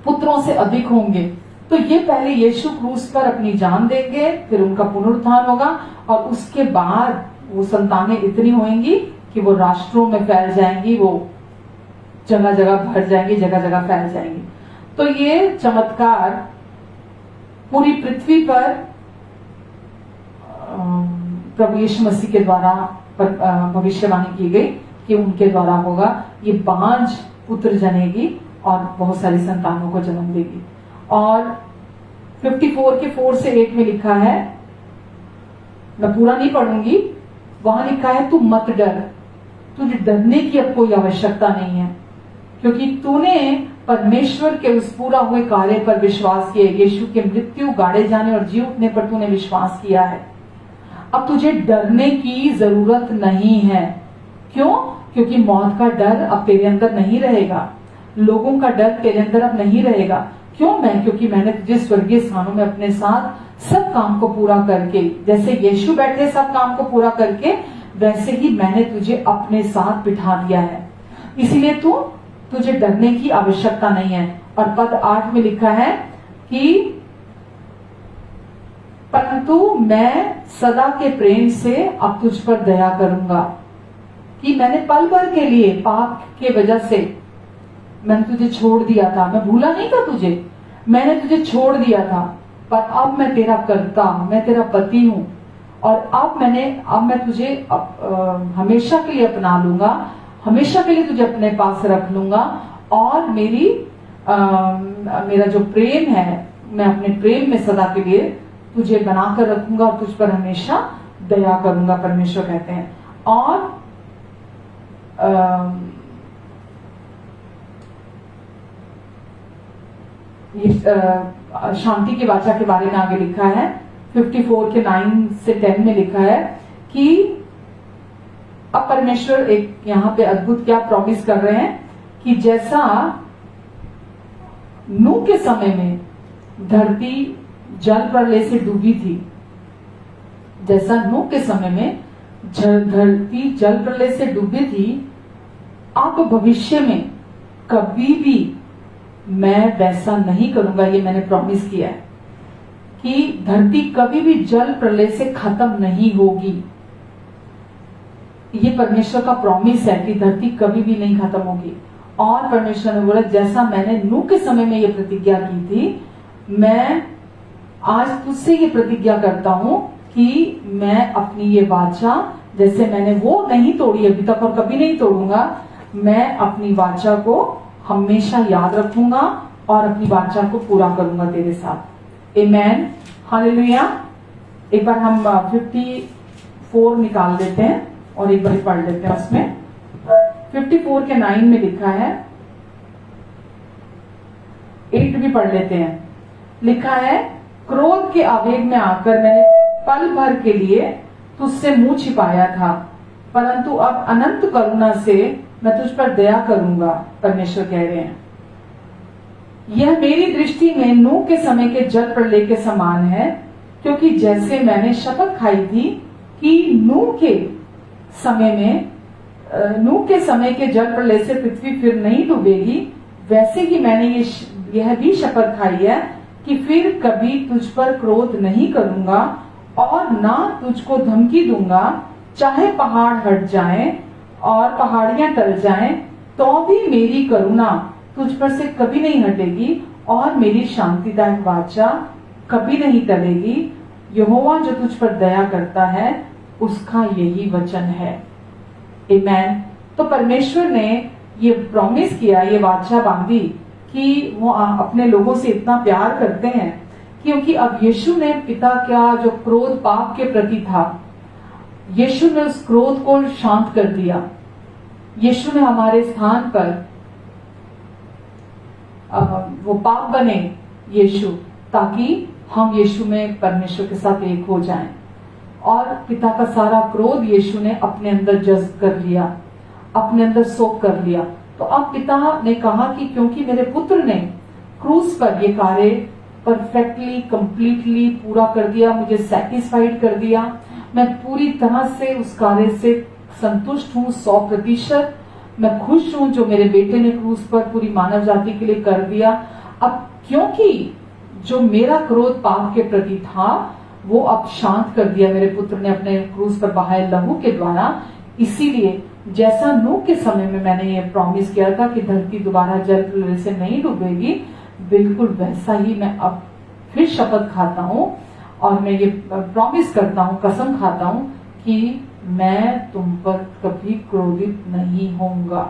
पुत्रों से अधिक होंगे। तो ये पहले यीशु क्रूस पर अपनी जान देंगे, फिर उनका पुनरुत्थान होगा और उसके बाद वो संतानें इतनी होंगी कि वो राष्ट्रों में फैल जाएंगी, वो जगह जगह भर जाएंगी, जगह जगह फैल जाएंगी। तो ये चमत्कार पूरी पृथ्वी पर प्रभु यीशु मसीह के द्वारा भविष्यवाणी की गई कि उनके द्वारा होगा। ये बांझ पुत्र जनेगी और बहुत सारी संतानों को जन्म देगी। और 54 के 4 से 8 में लिखा है, मैं पूरा नहीं पढ़ूंगी, वहां लिखा है तू मत डर, तुझे डरने की अब कोई आवश्यकता नहीं है, क्योंकि तूने परमेश्वर के उस पूरा हुए कार्य पर विश्वास किया, यीशु के मृत्यु गाड़े जाने और जी उठने पर तूने विश्वास किया है। अब तुझे डरने की जरूरत नहीं है। क्यों? क्योंकि मौत का डर अब तेरे अंदर नहीं रहेगा, लोगों का डर तेरे अंदर अब नहीं रहेगा। क्यों? क्योंकि मैंने तुझे स्वर्गीय स्थानों में अपने साथ सब काम को पूरा करके, जैसे यीशु बैठे सब काम को पूरा करके, वैसे ही मैंने तुझे अपने साथ बिठा दिया है। इसीलिए तुझे डरने की आवश्यकता नहीं है। और पद 8 में लिखा है कि परंतु मैं सदा के प्रेम से अब तुझ पर दया करूंगा, कि मैंने पल भर के लिए पाप के वजह से मैंने तुझे छोड़ दिया था, मैं भूला नहीं था तुझे, मैंने तुझे छोड़ दिया था, पर अब मैं तेरा कर्ता, मैं तेरा पति हूं और अब मैं तुझे हमेशा के लिए अपना लूंगा, हमेशा के लिए तुझे अपने पास रख लूंगा और मेरा जो प्रेम है, मैं अपने प्रेम में सदा के लिए तुझे बनाकर रखूंगा और तुझ पर हमेशा दया करूंगा, परमेश्वर कहते हैं। और शांति की वाचा के बारे में आगे लिखा है, 54 के 9 से 10 में लिखा है कि अब परमेश्वर एक यहाँ पे अद्भुत क्या प्रॉमिस कर रहे हैं कि जैसा नूह के समय में धरती जल प्रलय से डूबी थी, जैसा नूह के समय में धरती जल प्रलय से डूबी थी, अब भविष्य में कभी भी मैं वैसा नहीं करूंगा। ये मैंने प्रॉमिस किया है कि धरती कभी भी जल प्रलय से खत्म नहीं होगी। ये परमेश्वर का प्रॉमिस है कि धरती कभी भी नहीं खत्म होगी। और परमेश्वर ने बोला जैसा मैंने नूह के समय में ये प्रतिज्ञा की थी, मैं आज तुझसे ये प्रतिज्ञा करता हूं कि मैं अपनी ये वाचा, जैसे मैंने वो नहीं तोड़ी अभी तक और कभी नहीं तोड़ूंगा, मैं अपनी वाचा को हमेशा याद रखूंगा और अपनी वाचा को पूरा करूंगा तेरे साथ। आमेन, हालेलुया। एक बार हम 54 निकाल देते हैं और एक बार पढ़ लेते हैं। उसमें 54 के 9 में लिखा है, 8 भी पढ़ लेते हैं। लिखा है, क्रोध के आवेग में आकर मैंने पल भर के लिए तुझसे मुंह छिपाया था, परंतु अब अनंत करुणा से मैं तुझ पर दया करूंगा। परमेश्वर कह रहे हैं, यह मेरी दृष्टि में नूह के समय के जल प्रलय के समान है, क्योंकि जैसे मैंने शपथ खाई थी कि नूह के समय के जल प्रलय से पृथ्वी फिर नहीं डूबेगी, वैसे ही मैंने यह भी शपथ खाई है कि फिर कभी तुझ पर क्रोध नहीं करूंगा और ना तुझको धमकी दूंगा, चाहे पहाड़ हट जाएं और पहाड़ियां टल जाएं, तो भी मेरी करुणा तुझ पर से कभी नहीं हटेगी और मेरी शांतिदायक वाचा कभी नहीं टलेगी। यहोवा जो तुझ पर दया करता है उसका यही वचन है। आमेन। तो परमेश्वर ने ये प्रॉमिस किया, ये वाचा बांधी कि वो अपने लोगों से इतना प्यार करते हैं, क्योंकि अब यीशु ने पिता का जो क्रोध पाप के प्रति था, यीशु ने उस क्रोध को शांत कर दिया। यीशु ने हमारे स्थान पर वो पाप बने यीशु, ताकि हम यीशु में परमेश्वर के साथ एक हो जाएं। और पिता का सारा क्रोध यीशु ने अपने अंदर जज्ब कर लिया, अपने अंदर सोख कर लिया। तो अब पिता ने कहा कि क्योंकि मेरे पुत्र ने क्रूस पर ये कार्य परफेक्टली कंप्लीटली पूरा कर दिया, मुझे सेटिस्फाइड कर दिया, मैं पूरी तरह से उस कार्य से संतुष्ट हूँ, 100% मैं खुश हूँ जो मेरे बेटे ने क्रूस पर पूरी मानव जाति के लिए कर दिया। अब क्योंकि जो मेरा क्रोध पाप के प्रति था वो अब शांत कर दिया मेरे पुत्र ने अपने क्रूस पर बहाए लहू के द्वारा। इसीलिए जैसा नूह के समय में मैंने ये प्रॉमिस किया था कि धरती दोबारा जल प्रलय से नहीं डूबेगी, बिल्कुल वैसा ही मैं अब फिर शपथ खाता हूं और मैं ये प्रॉमिस करता हूं, कसम खाता हूं कि मैं तुम पर कभी क्रोधित नहीं होऊंगा,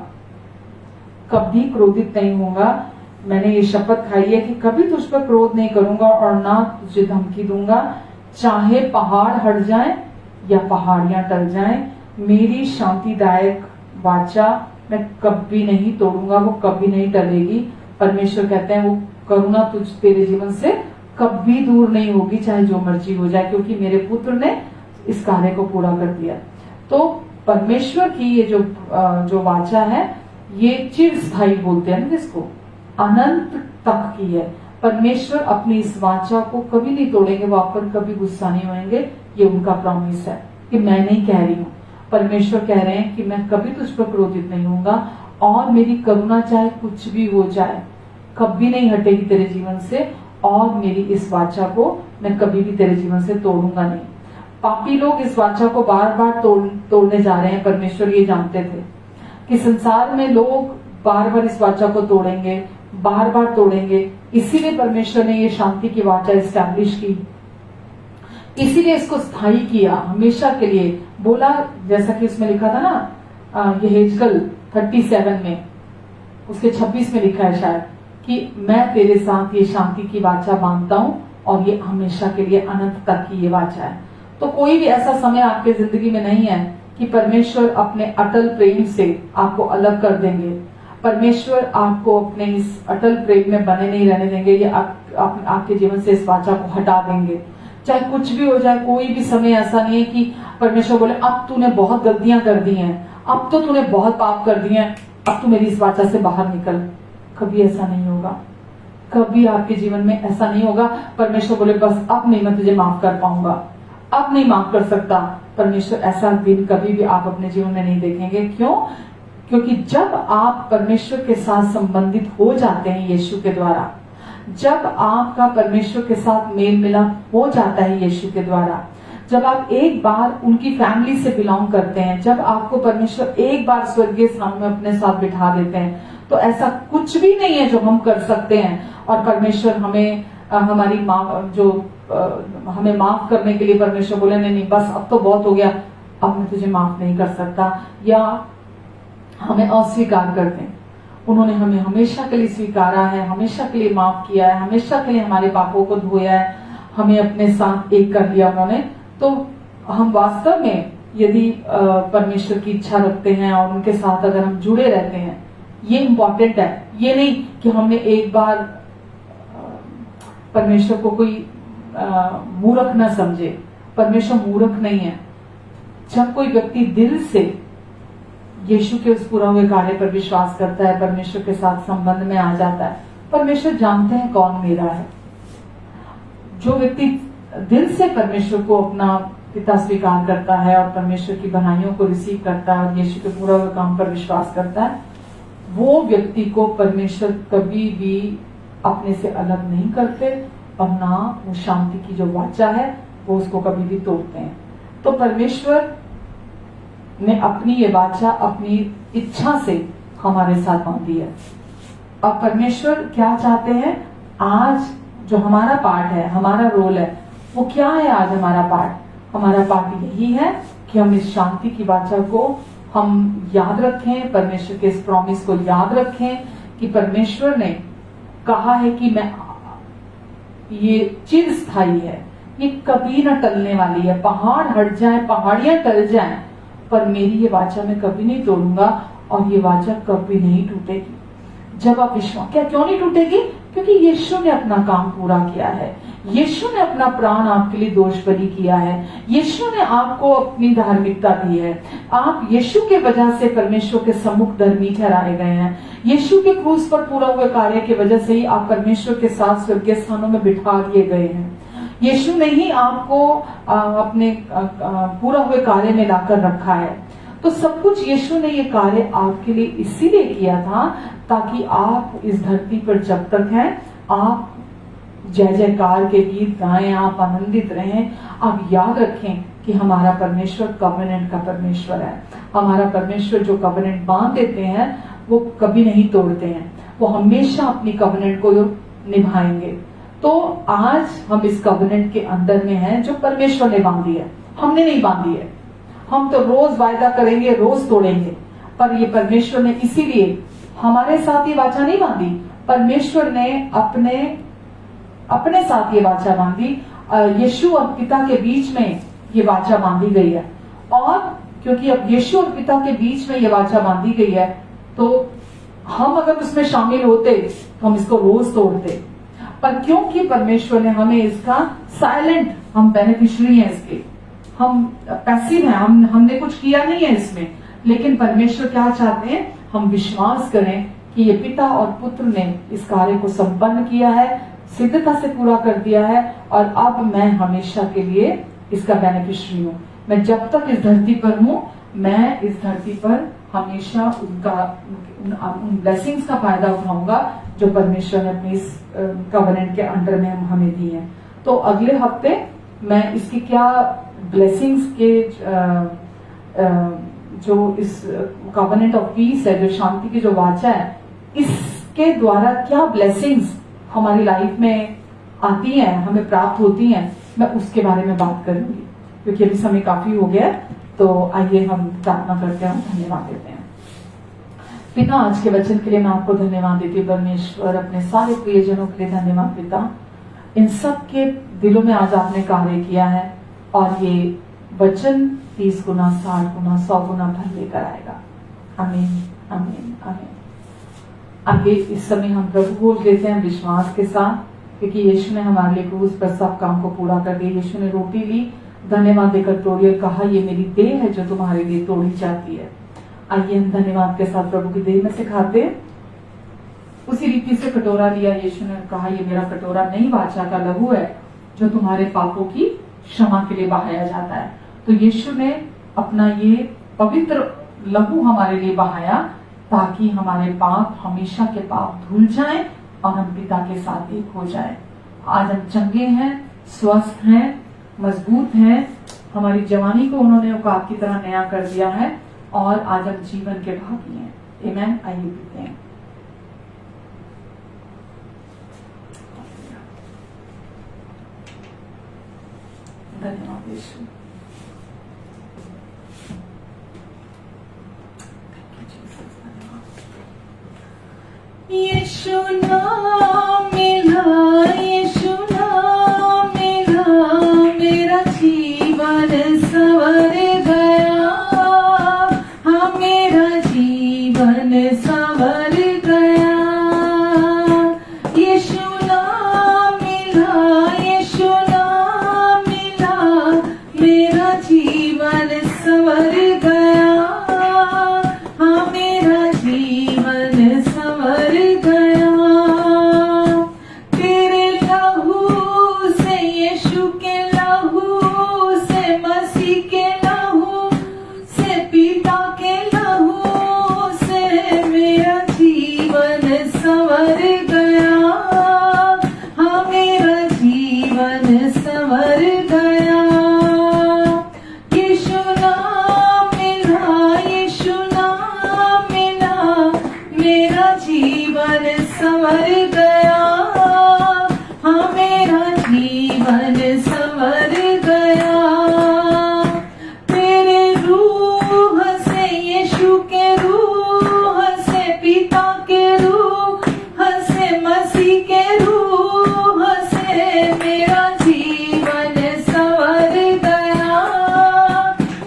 कभी क्रोधित नहीं होऊंगा। मैंने ये शपथ खाई है कि कभी तुझ पर क्रोध नहीं करूंगा और ना तुझे धमकी दूंगा, चाहे पहाड़ हट जाए या पहाड़ियां टल जाएं, मेरी शांतिदायक वाचा मैं कभी नहीं तोड़ूंगा, वो कभी नहीं टलेगी। परमेश्वर कहते हैं वो करुणा तुझ तेरे जीवन से कभी दूर नहीं होगी, चाहे जो मर्जी हो जाए, क्योंकि मेरे पुत्र ने इस कार्य को पूरा कर दिया। तो परमेश्वर की ये जो वाचा है ये चिरस्थायी बोलते हैं ना, जिसको अनंत तक की है। परमेश्वर अपनी इस वाचा को कभी नहीं तोड़ेंगे, वो आप पर कभी गुस्सा नहीं होंगे। ये उनका प्रॉमिस है कि मैं नहीं कह रही हूँ, परमेश्वर कह रहे हैं कि मैं कभी तुझ पर क्रोधित नहीं होऊंगा और मेरी करुणा चाहे कुछ भी हो जाए कभी नहीं हटेगी तेरे जीवन से, और मेरी इस वाचा को मैं कभी भी तेरे जीवन से तोड़ूंगा नहीं। पापी लोग इस वाचा को बार बार तोड़ने जा रहे हैं। परमेश्वर ये जानते थे कि संसार में लोग बार बार इस वाचा को तोड़ेंगे, बार बार तोड़ेंगे। इसीलिए परमेश्वर ने ये शांति की वाचा एस्टैब्लिश की, इसीलिए इसको स्थायी किया, हमेशा के लिए बोला। जैसा कि उसमें लिखा था ना, ये हेजकल 37 में उसके 26 में लिखा है शायद, कि मैं तेरे साथ ये शांति की वाचा बांधता हूं और ये हमेशा के लिए अनंत तक की ये वाचा है। तो कोई भी ऐसा समय आपके जिंदगी में नहीं है कि परमेश्वर अपने अटल प्रेम से आपको अलग कर देंगे। परमेश्वर आपको अपने इस अटल प्रेम में बने नहीं रहने देंगे, ये आपके जीवन से इस वाचा को हटा देंगे। चाहे कुछ भी हो जाए, कोई भी समय ऐसा नहीं है कि परमेश्वर बोले अब तूने बहुत गलतियां कर दी हैं, अब तो तूने बहुत पाप कर दिए हैं, अब तू मेरी इस वाचा से बाहर निकल। कभी ऐसा नहीं होगा, कभी आपके जीवन में ऐसा नहीं होगा। परमेश्वर बोले बस अब नहीं, मैं तुझे माफ कर पाऊंगा, अब नहीं माफ कर सकता। परमेश्वर ऐसा दिन कभी भी आप अपने जीवन में नहीं देखेंगे। क्यों? क्योंकि जब आप परमेश्वर के साथ संबंधित हो जाते हैं यीशु के द्वारा, जब आपका परमेश्वर के साथ मेल मिलाप हो जाता है यीशु के द्वारा, जब आप एक बार उनकी फैमिली से बिलोंग करते हैं, जब आपको परमेश्वर एक बार स्वर्गीय स्थान में अपने साथ बिठा देते हैं, तो ऐसा कुछ भी नहीं है जो हम कर सकते हैं और परमेश्वर हमें हमारी हमें माफ करने के लिए परमेश्वर बोले नहीं बस अब तो बहुत हो गया, अब मैं तुझे माफ नहीं कर सकता, या हमें अस्वीकार कर दें। उन्होंने हमें हमेशा के लिए स्वीकारा है, हमेशा के लिए माफ किया है, हमेशा के लिए हमारे पापों को धोया है, हमें अपने साथ एक कर लिया उन्होंने। तो हम वास्तव में यदि परमेश्वर की इच्छा रखते हैं और उनके साथ अगर हम जुड़े रहते हैं, ये इम्पोर्टेंट है। ये नहीं कि हमने एक बार परमेश्वर को कोई मूर्ख न समझे। परमेश्वर मूर्ख नहीं है। जब कोई व्यक्ति दिल से यीशु के उस पूरा हुए कार्य पर विश्वास करता है, परमेश्वर के साथ संबंध में आ जाता है, परमेश्वर जानते हैं कौन मेरा है। जो व्यक्ति दिल से परमेश्वर को अपना पिता स्वीकार करता है और परमेश्वर की बनाइयों को रिसीव करता है और यीशु के पूरा हुए काम पर विश्वास करता है, वो व्यक्ति को परमेश्वर कभी भी अपने से अलग नहीं करते और ना वो शांति की जो वाचा है वो उसको कभी भी तोड़ते हैं। तो परमेश्वर ने अपनी ये वाचा अपनी इच्छा से हमारे साथ बांधी है। अब परमेश्वर क्या चाहते हैं? आज जो हमारा पार्ट है, हमारा रोल है, वो क्या है? आज हमारा हमारा पार्ट यही है कि हम इस शांति की वाचा को हम याद रखें, परमेश्वर के इस प्रॉमिस को याद रखें कि परमेश्वर ने कहा है कि मैं ये चिरस्थायी है, ये कभी ना टलने वाली है। पहाड़ हट जाए, पहाड़ियां टल जाएं, पर मेरी ये वाचा मैं कभी नहीं तोड़ूंगा और ये वाचा कभी नहीं टूटेगी। जब आप विश्वास, क्यों नहीं टूटेगी? क्योंकि यीशु ने अपना काम पूरा किया है, यीशु ने अपना प्राण आपके लिए दोष बलि किया है, यीशु ने आपको अपनी धार्मिकता दी है। आप यीशु के वजह से परमेश्वर के सम्मुख धर्मी ठहराए गए हैं। यीशु के क्रूस पर पूरा हुए कार्य की वजह से ही आप परमेश्वर के साथ स्वर्गीय स्थानों में बिठा दिए गए हैं। यीशु ने ही आपको अपने पूरा हुए कार्य में लाकर रखा है। तो सब कुछ यीशु ने ये कार्य आपके लिए इसीलिए किया था ताकि आप इस धरती पर जब तक हैं आप जय जयकार के गीत गाएं, आप आनंदित रहें। आप याद रखें कि हमारा परमेश्वर कवेनेंट का परमेश्वर है। हमारा परमेश्वर जो कवेनेंट बांध देते हैं वो कभी नहीं तोड़ते हैं, वो हमेशा अपनी कवेनेंट को निभाएंगे। तो आज हम इस कवेनेंट के अंदर में हैं जो परमेश्वर ने बांधी है, हमने नहीं बांधी है। हम तो रोज वायदा करेंगे, रोज तोड़ेंगे, पर ये परमेश्वर ने इसीलिए हमारे साथ ये वाचा नहीं बांधी। परमेश्वर ने अपने साथ ये वाचा बांधी। यीशु और पिता के बीच में ये वाचा बांधी गई है, और क्योंकि अब यीशु और पिता के बीच में ये वाचा बांधी गई है तो हम अगर उसमें शामिल होते तो हम इसको रोज तोड़ते। पर क्योंकि परमेश्वर ने हमें इसका साइलेंट, हम बेनिफिशियरी हैं इसके, हम पैसिव हैं, हमने कुछ किया नहीं है इसमें, लेकिन परमेश्वर क्या चाहते हैं, हम विश्वास करें कि ये पिता और पुत्र ने इस कार्य को संपन्न किया है, सिद्धता से पूरा कर दिया है, और अब मैं हमेशा के लिए इसका बेनिफिशियरी हूँ। मैं जब तक इस धरती पर हूँ, मैं इस धरती पर हमेशा उन ब्लेसिंग्स का फायदा उठाऊंगा जो परमेश्वर ने अपनी इस कवेनेंट के अंडर में हमें दी है। तो अगले हफ्ते मैं इसकी क्या ब्लेसिंग्स के जो इस कवेनेंट ऑफ पीस है, जो शांति की जो वाचा है, इसके द्वारा क्या ब्लेसिंग्स हमारी लाइफ में आती हैं, हमें प्राप्त होती हैं, मैं उसके बारे में बात करूंगी। क्योंकि अभी समय काफी हो गया, तो आइए हम प्रार्थना करते हैं, धन्यवाद देते हैं। पिता, आज के वचन के लिए मैं आपको धन्यवाद देती हूँ परमेश्वर, अपने सारे प्रियजनों के लिए धन्यवाद पिता। इन सब के दिलों में आज आपने कार्य किया है, और ये वचन 30 गुना, 60 गुना, 100 गुना फल लेकर आएगा। आमीन, आमीन, आमीन। आगे इस समय हम प्रभु खोज लेते हैं विश्वास के साथ, क्योंकि यीशु ने हमारे लिए क्रूस पर सब काम को पूरा कर दिया। यीशु ने रोटी ली, धन्यवाद देकर तोड़ी और कहा, ये मेरी देह है जो तुम्हारे लिए तोड़ी जाती है। आइए हम धन्यवाद के साथ प्रभु की देह में से खाते हैं। उसी रीति से कटोरा लिया, यीशु ने कहा, ये मेरा कटोरा नई वाचा का लहू है जो तुम्हारे पापों की क्षमा के लिए बहाया जाता है। तो यीशु ने अपना ये पवित्र लहू हमारे लिए बहाया ताकि हमारे पाप, हमेशा के पाप धुल जाएं और हम पिता के साथ एक हो जाएं। आज हम चंगे हैं, स्वस्थ हैं, मजबूत हैं। हमारी जवानी को उन्होंने औकात की तरह नया कर दिया है, और आज हम जीवन के भागी हैं। आमीन। आइए पीते हैं। धन्यवाद यीशु। यीशु नाम मिला, यीशु नाम मिला, मेरा जीवन संवर गया। हाँ, मेरा जीवन संवर गया। यीशु नाम मिला, यीशु नाम मिला, मेरा जीवन संवर गया। हाँ, मेरा जीवन संवर गया। तेरे लहू से, यीशु के लहू से, मसीह के लहू से, पिता के लहू से मेरा जीवन संवर गया। हाँ, मेरा जीवन संवर गया। यीशु नाम मिला, यीशु नाम मिला, मेरा जीवन संवर गया। हाँ, मेरा जीवन संवर गया। तेरे रूह से, यीशु के रूह से, पिता के रूह से, मसीह के रूह से मेरा जीवन संवर गया।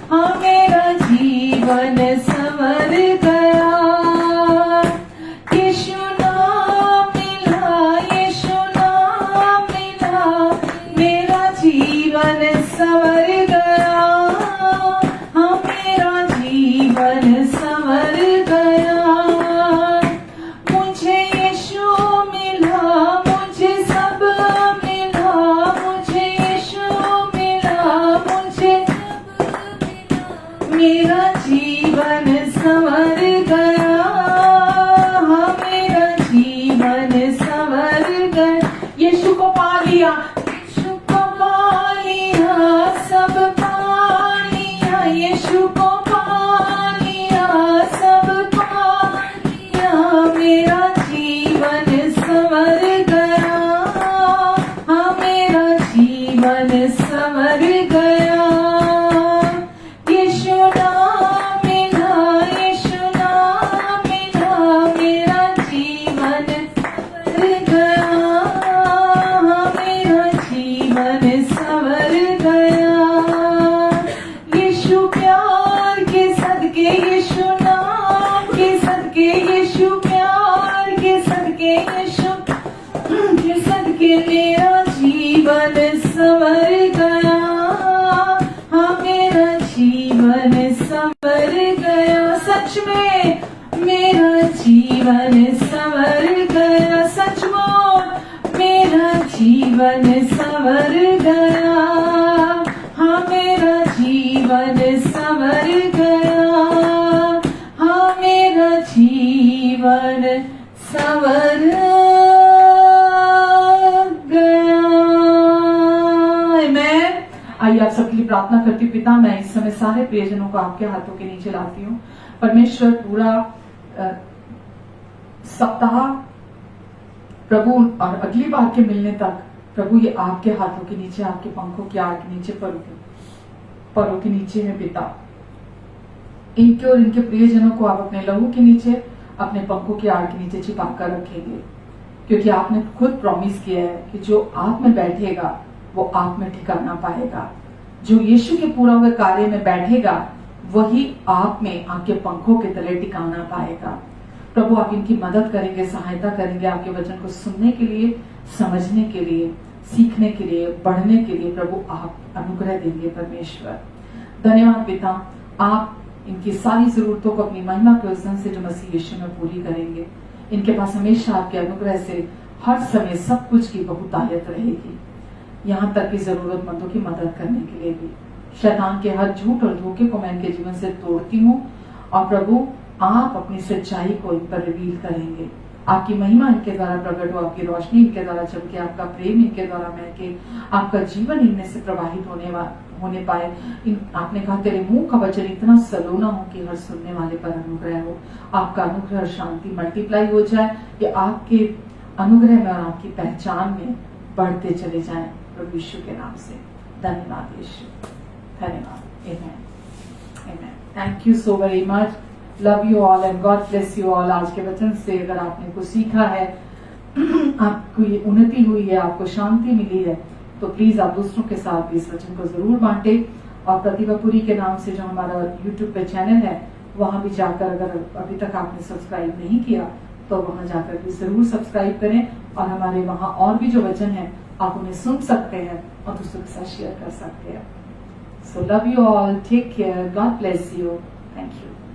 हाँ, मेरा जीवन संवर गया। यीशु नाम मिला, यीशु नाम मिला, मेरा जीवन संवर गया। यीशु नाम मिला, यीशु नाम मिला, मेरा जीवन संवर गया, मेरा जीवन संवर गया। यीशु प्यार के सदके, यीशु नाम के सदके, यीशु प्यार के सदके, यीशु के सदके मेरा जीवन संवर गया। हाँ, मेरा जीवन संवर गया। सच में मेरा जीवन संवर गया। सचमुच मेरा जीवन संवर गया। हाँ, मेरा जीवन संवर गया। हाँ, मेरा जीवन संवर गया। आमीन। आइए आप सबके लिए प्रार्थना करती हूँ। पिता, मैं इस समय सारे प्रियजनों को आपके हाथों के नीचे लाती हूँ। परमेश्वर, पूरा सप्ताह प्रभु और अगली बार के मिलने तक प्रभु ये आपके हाथों के नीचे, आपके पंखों की आड़ के नीचे, परों के नीचे है पिता। इनके और इनके प्रियजनों को आप अपने लहू के नीचे, अपने पंखों की आड़ के नीचे छिपा कर रखेंगे, क्योंकि आपने खुद प्रॉमिस किया है कि जो आप में बैठेगा वो आप में ठिकाना पाएगा। जो यीशु के पूरा हुए कार्य में बैठेगा वही आप में, आपके पंखों के तले ठिकाना पाएगा। प्रभु, आप इनकी मदद करेंगे, सहायता करेंगे आपके वचन को सुनने के लिए, समझने के लिए, सीखने के लिए, बढ़ने के लिए। प्रभु, आप अनुग्रह देंगे। परमेश्वर, धन्यवाद पिता, आप इनकी सारी जरूरतों को अपनी महिमा के उस धन से जो मसीह यीशु में पूरी करेंगे। इनके पास हमेशा आपके अनुग्रह से हर समय सब कुछ की बहुतायत रहेगी, यहाँ तक कि जरूरतमंदों की मदद करने के लिए भी। शैतान के हर झूठ और धोखे को मैं इनके जीवन से तोड़ती हूँ और प्रभु, आप अपनी सच्चाई को इन पर रिवील करेंगे। आपकी महिमा इनके द्वारा प्रकट हो, आपकी रोशनी इनके द्वारा चमके, आपका प्रेम इनके द्वारा महके, आपका जीवन इनमें से प्रवाहित होने पाए। आपने कहा तेरे मुंह का वचन इतना सलोना हो कि हर सुनने वाले पर अनुग्रह हो। आपका अनुग्रह और शांति मल्टीप्लाई हो जाए, कि आपके अनुग्रह में और आपकी पहचान में बढ़ते चले जाएं। प्रभु यीशु के नाम से धन्यवाद। यीशु, धन्यवाद। Amen, amen. Thank you so very much. Love you all and God bless you all. आज के वचन से अगर आपने कुछ सीखा है, आपको ये उन्नति हुई है, आपको शांति मिली है, तो प्लीज आप दूसरों के साथ भी इस वचन को जरूर बांटे। और प्रतिभापुरी के नाम से जो हमारा यूट्यूब पे चैनल है, वहां भी जाकर अगर अभी तक आपने सब्सक्राइब नहीं किया तो वहां जाकर भी जरूर सब्सक्राइब करें। और हमारे वहां और भी जो वचन है आप उन्हें सुन सकते हैं और दूसरों के साथ शेयर कर सकते हैं। So love you all, take care, God bless you, thank you.